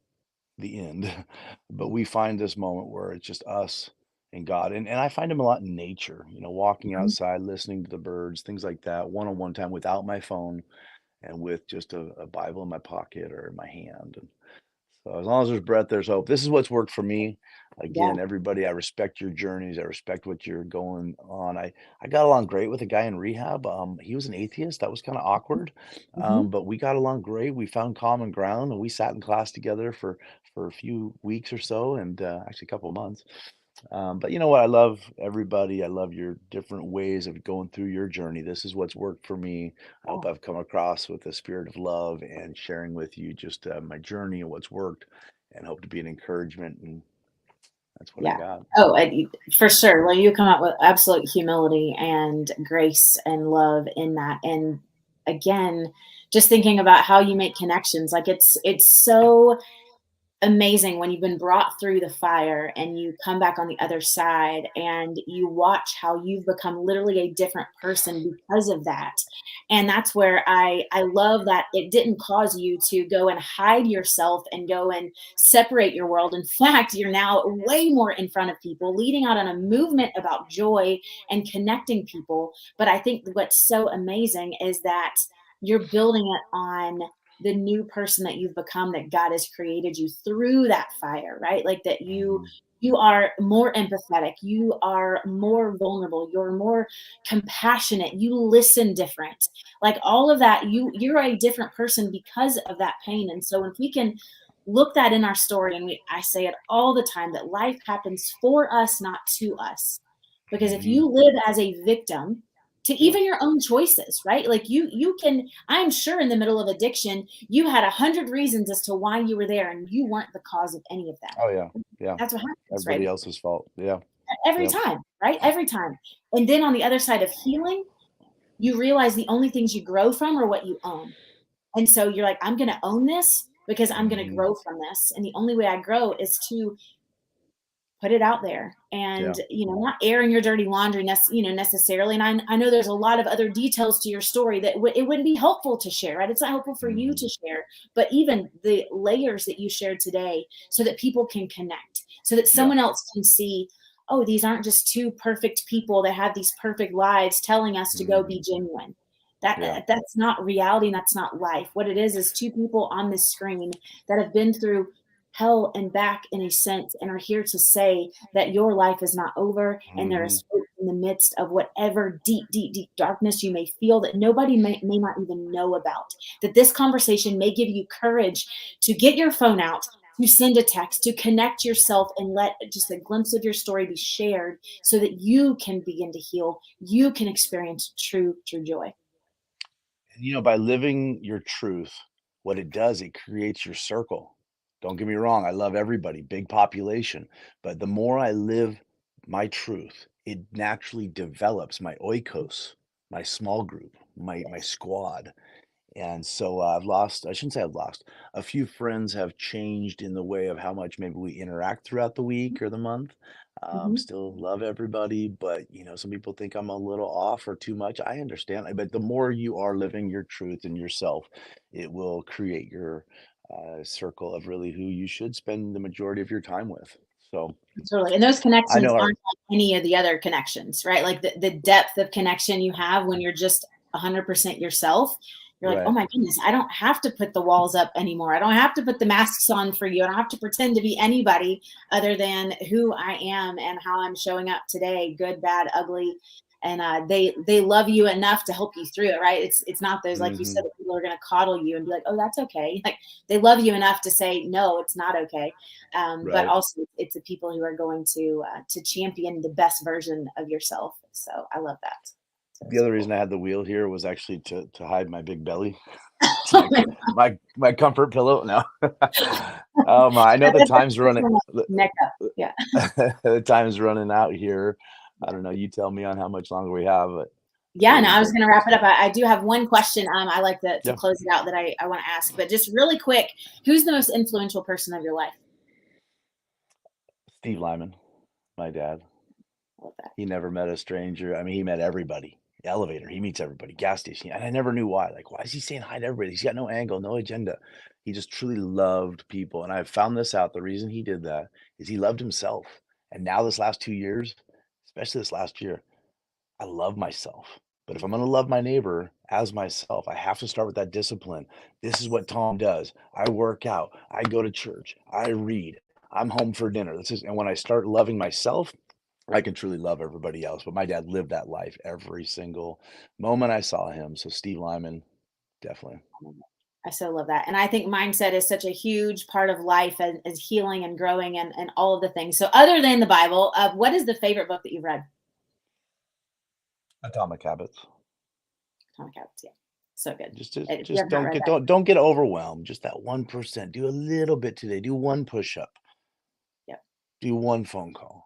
the end, but we find this moment where it's just us and God. And I find him a lot in nature, walking Mhm. outside, listening to the birds, things like that, one-on-one time without my phone and with just a Bible in my pocket or in my hand. And so as long as there's breath, there's hope. This is what's worked for me. Yeah. Again, everybody, I respect your journeys. I respect what you're going on. I got along great with a guy in rehab. He was an atheist. That was kind of awkward, Mhm. but we got along great. We found common ground, and we sat in class together for a few weeks or so, and actually a couple of months. But you know what? I love everybody. I love your different ways of going through your journey. This is what's worked for me. I Yeah. hope I've come across with a spirit of love and sharing with you just my journey and what's worked, and hope to be an encouragement. And that's what I Yeah. got. Oh, for sure. Well, you come out with absolute humility and grace and love in that. And again, just thinking about how you make connections, like it's so amazing when you've been brought through the fire and you come back on the other side and you watch how you've become literally a different person because of that. And that's where I love that it didn't cause you to go and hide yourself and go and separate your world. In fact, you're now way more in front of people, leading out on a movement about joy and connecting people. But I think what's so amazing is that you're building it on the new person that you've become, that God has created you through that fire, right? Like that Mhm. you are more empathetic, you are more vulnerable, you're more compassionate, you listen different. Like all of that, you're a different person because of that pain. And so if we can look that in our story, and I say it all the time, that life happens for us, not to us. Because if Mhm. you live as a victim to Yeah. even your own choices, right? Like you can, I'm sure in the middle of addiction, you had 100 reasons as to why you were there and you weren't the cause of any of Oh them. yeah. Yeah. That's what happens, Everybody right? else's fault. Yeah. Every Yep. time, right? Every time. And then on the other side of healing, you realize the only things you grow from are what you own. And so you're like, I'm going to own this because I'm going to Mhm. grow from this. And the only way I grow is to put it out there and, Yeah. not airing your dirty laundry, necessarily. And I know there's a lot of other details to your story that it wouldn't be helpful to share, right? It's not helpful for you to Mhm. share, but even the layers that you shared today, so that people can connect, so that Yeah. someone else can see, oh, these aren't just two perfect people that have these perfect lives telling us to go be Mhm. genuine. Yeah. That's not reality, and that's not life. What it is two people on this screen that have been through hell and back in a sense, and are here to say that your life is not over and there Mhm. is hope in the midst of whatever deep darkness you may feel that nobody may not even know about. That this conversation may give you courage to get your phone out, to send a text, to connect yourself, and let just a glimpse of your story be shared so that you can begin to heal. You can experience true joy. And, by living your truth, what it does, it creates your circle. Don't get me wrong, I love everybody, big population, but the more I live my truth, it naturally develops my oikos, my small group, my Yes. squad. And so I shouldn't say I've lost, a few friends have changed in the way of how much maybe we interact throughout the week or the month. Mhm. Still love everybody, but some people think I'm a little off or too much. I understand, but the more you are living your truth and yourself, it will create your circle of really who you should spend the majority of your time with. So Totally. And those I connections know our aren't like any of the other connections, right? Like the depth of connection you have when you're just 100% yourself. You're like, oh right. my goodness, I don't have to put the walls up anymore. I don't have to put the masks on for you. I don't have to pretend to be anybody other than who I am and how I'm showing up today, good, bad, ugly. And they love you enough to help you through it, right? It's not those, like you said, Hmm. that people are going to coddle you and be like, oh, that's okay. Like they love you enough to say, no, it's not okay. But Right. also it's the people who are going to champion the best version of yourself. So I love that. So The it's other reason cool. I had the wheel here was actually to hide my big belly. It's Oh my my comfort pillow now. I know the God, time's that's running. from, like, neck up. Yeah. The time's running out here. I don't know. You tell me on how much longer we have, but Yeah, no, we're I was good. going to wrap it up. So I do have one question. I like to yeah, close it out that I want to ask, but just really quick, who's the most influential person of your life? Steve Lyman, my dad. I love that. He never met a stranger. I mean, he met everybody. Elevator, he meets everybody. Gas station, and I never knew why. Like, why is he saying hi to everybody? He's got no angle, no agenda. He just truly loved people, and I found this out. The reason he did that is he loved himself. And now, this last 2 years, especially this last year, I love myself. But if I'm going to love my neighbor as myself, I have to start with that discipline. This is what Tom does. I work out. I go to church. I read. I'm home for dinner. This is, and when I start loving myself, I can truly love everybody else. But my dad lived that life every single moment I saw him. So Steve Lyman, definitely. I so love that. And I think mindset is such a huge part of life as healing and growing and all of the things. So other than the Bible, what is the favorite book that you've read? Atomic Habits. Atomic Habits. Yeah. So good. Just to, If you just have not don't read get that, don't get overwhelmed. Just that 1%. Do a little bit today. Do one push up. yep. Do one phone call.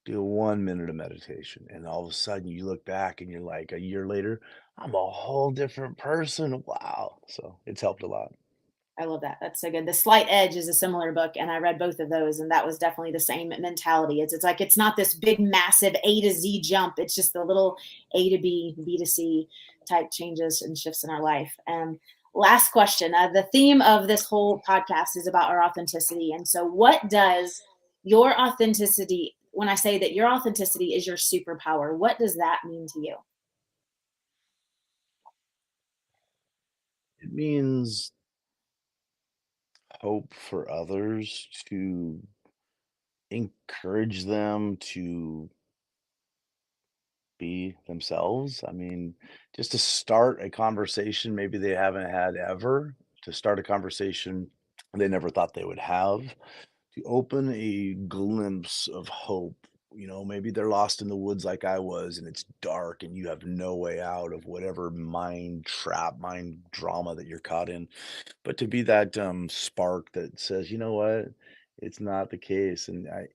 Do 1 minute of meditation, and all of a sudden you look back and you're like, a year later, I'm a whole different person. Wow. So it's helped a lot. I love that. That's so good. The Slight Edge is a similar book, and I read both of those, and that was definitely the same mentality. It's like it's not this big, massive A to Z jump. It's just the little A to B, B to C type changes and shifts in our life. And last question: the theme of this whole podcast is about our authenticity. And so, what does your authenticity? When I say that your authenticity is your superpower, what does that mean to you? It means hope for others, to encourage them to be themselves. I mean, just to start a conversation maybe they haven't had ever, to start a conversation they never thought they would have, to open a glimpse of hope. Maybe they're lost in the woods like I was, and it's dark, and you have no way out of whatever mind trap, mind drama that you're caught in. But to be that spark that says, you know what, it's not the case, and I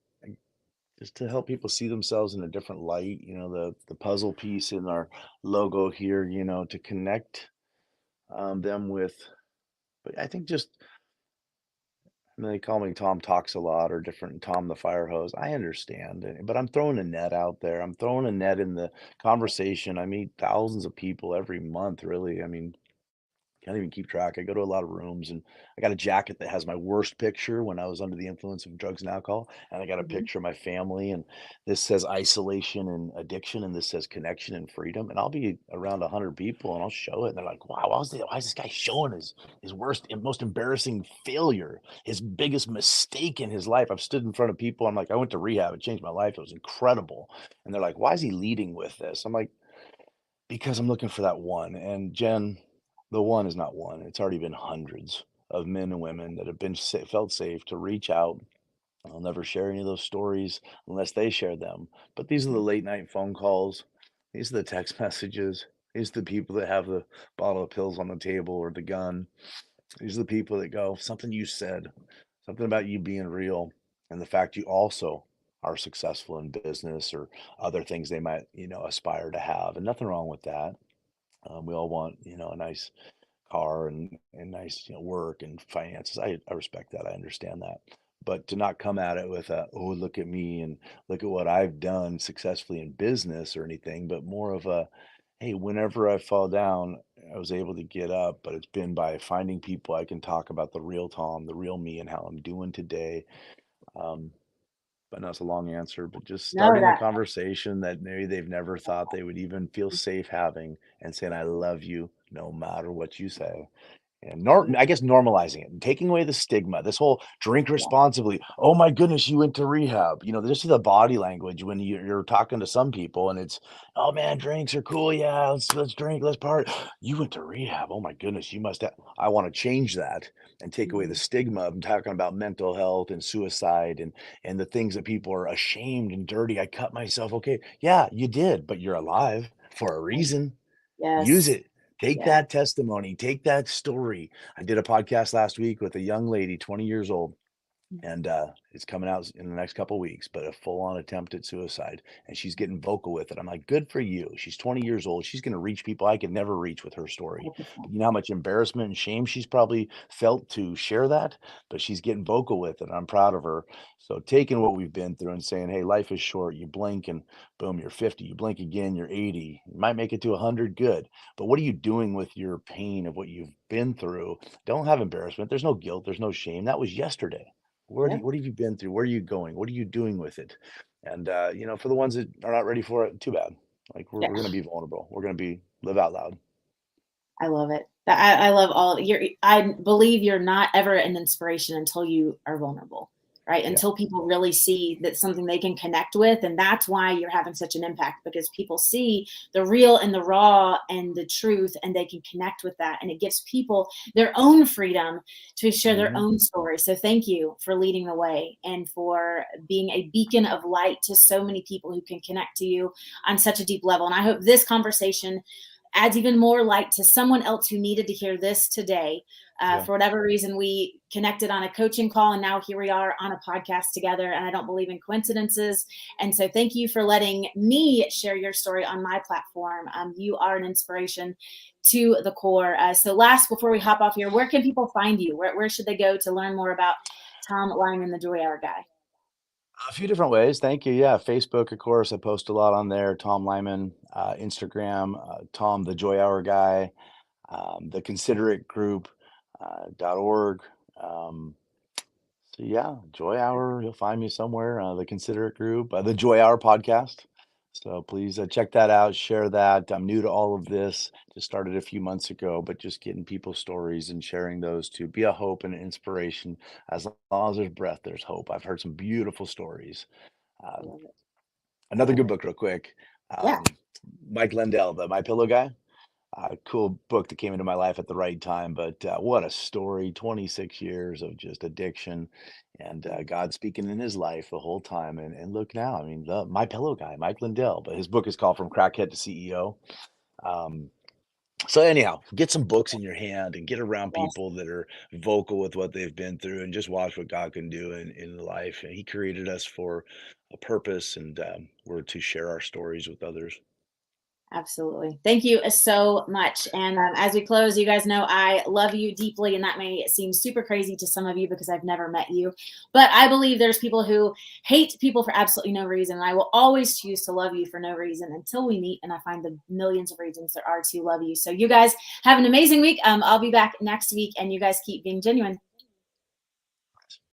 just to help people see themselves in a different light. The puzzle piece in our logo here. To connect them with. But I think just they call me Tom Talks a Lot or different Tom the Fire Hose. I understand, but I'm throwing a net out there. I'm throwing a net in the conversation. I meet thousands of people every month, really. I mean, can't even keep track. I go to a lot of rooms, and I got a jacket that has my worst picture when I was under the influence of drugs and alcohol, and I got a Mhm. picture of my family, and this says isolation and addiction, and this says connection and freedom. And I'll be around 100 people, and I'll show it, and they're like, "Wow, why is this guy showing his worst and most embarrassing failure, his biggest mistake in his life?" I've stood in front of people. I'm like, "I went to rehab. It changed my life. It was incredible." And they're like, "Why is he leading with this?" I'm like, because I'm looking for that one. And Jen, the one is not one. It's already been hundreds of men and women that have been felt safe to reach out. I'll never share any of those stories unless they share them. But these are the late night phone calls. These are the text messages. These are the people that have the bottle of pills on the table or the gun. These are the people that go, something you said, something about you being real, and the fact you also are successful in business or other things they might, aspire to have. And nothing wrong with that. We all want, a nice car and nice, work and finances. I respect that. I understand that. But to not come at it with a, oh, look at me and look at what I've done successfully in business or anything, but more of a, hey, whenever I fall down, I was able to get up, but it's been by finding people I can talk about the real Tom, the real me, and how I'm doing today. Um, but that's a long answer, but just No, starting a that conversation that maybe they've never thought they would even feel safe having, and saying, I love you no matter what you say. And I guess normalizing it and taking away the stigma, this whole drink yeah, responsibly. Oh my goodness, you went to rehab. You know, this is the body language when you're talking to some people and it's, oh man, drinks are cool. Yeah, let's drink, let's party. You went to rehab. Oh my goodness, you must have. I want to change that and take away the mhm, stigma of talking about mental health and suicide and the things that people are ashamed and dirty. I cut myself. Okay, yeah, you did, but you're alive for a yeah, reason. Use yes, it. Take yeah, that testimony, take that story. I did a podcast last week with a young lady, 20 years old, mhm, and it's coming out in the next couple weeks, but a full-on attempt at suicide, and she's getting vocal with it. I'm like, good for you. She's 20 years old. She's going to reach people I could never reach with her story. 100%. You know how much embarrassment and shame she's probably felt to share that, but she's getting vocal with it. I'm proud of her. So taking what we've been through and saying, hey, life is short. You blink and boom, you're 50. You blink again, you're 80. You might make it to 100. Good, but what are you doing with your pain of what you've been through? Don't have embarrassment. There's no guilt, there's no shame. That was yesterday. Yep, What have you been through? Where are you going? What are you doing with it? And you know, for the ones that are not ready for it, too bad. Like yeah. we're gonna be vulnerable. We're gonna be live out loud. I love it. I love all you're I believe you're not ever an inspiration until you are vulnerable, right? Yeah. Until people really see that something they can connect with. And that's why you're having such an impact because people see the real and the raw and the truth, and they can connect with that. And it gives people their own freedom to share their Hmm. own story. So thank you for leading the way and for being a beacon of light to so many people who can connect to you on such a deep level. And I hope this conversation adds even more light to someone else who needed to hear this today. Yeah. For whatever reason, we connected on a coaching call, and now here we are on a podcast together. And I don't believe in coincidences. And so, thank you for letting me share your story on my platform. You are an inspiration to the core. So, last before we hop off here, where can people find you? Where should they go to learn more about Tom Lyman, the Joy Hour guy? A few different ways. Thank you. Yeah. Facebook, of course, I post a lot on there. Tom Lyman, Instagram, Tom the Joy Hour guy, the Considerate Group, .org. Um, So yeah, Joy Hour, you'll find me somewhere. The Considerate Group, the Joy Hour podcast. So please check that out, share that. I'm new to all of this, just started a few months ago, but just getting people's stories and sharing those to be a hope and an inspiration. As long as there's breath, there's hope. I've heard some beautiful stories. I Um, love it. I Another love good it. book, real quick. Yeah. Mike Lindell, the My Pillow guy. Cool book that came into my life at the right time, but what a story. 26 years of just addiction and God speaking in his life the whole time. And look now, I mean, my pillow guy, Mike Lindell, but his book is called From Crackhead to CEO. Um, so anyhow, get some books in your hand and get around Yes. people that are vocal with what they've been through and just watch what God can do in life. And he created us for a purpose, and we're to share our stories with others. Absolutely. Thank you so much. And as we close, you guys know I love you deeply. And that may seem super crazy to some of you because I've never met you. But I believe there's people who hate people for absolutely no reason. And I will always choose to love you for no reason until we meet. And I find the millions of reasons there are to love you. So you guys have an amazing week. I'll be back next week. And you guys keep being genuine.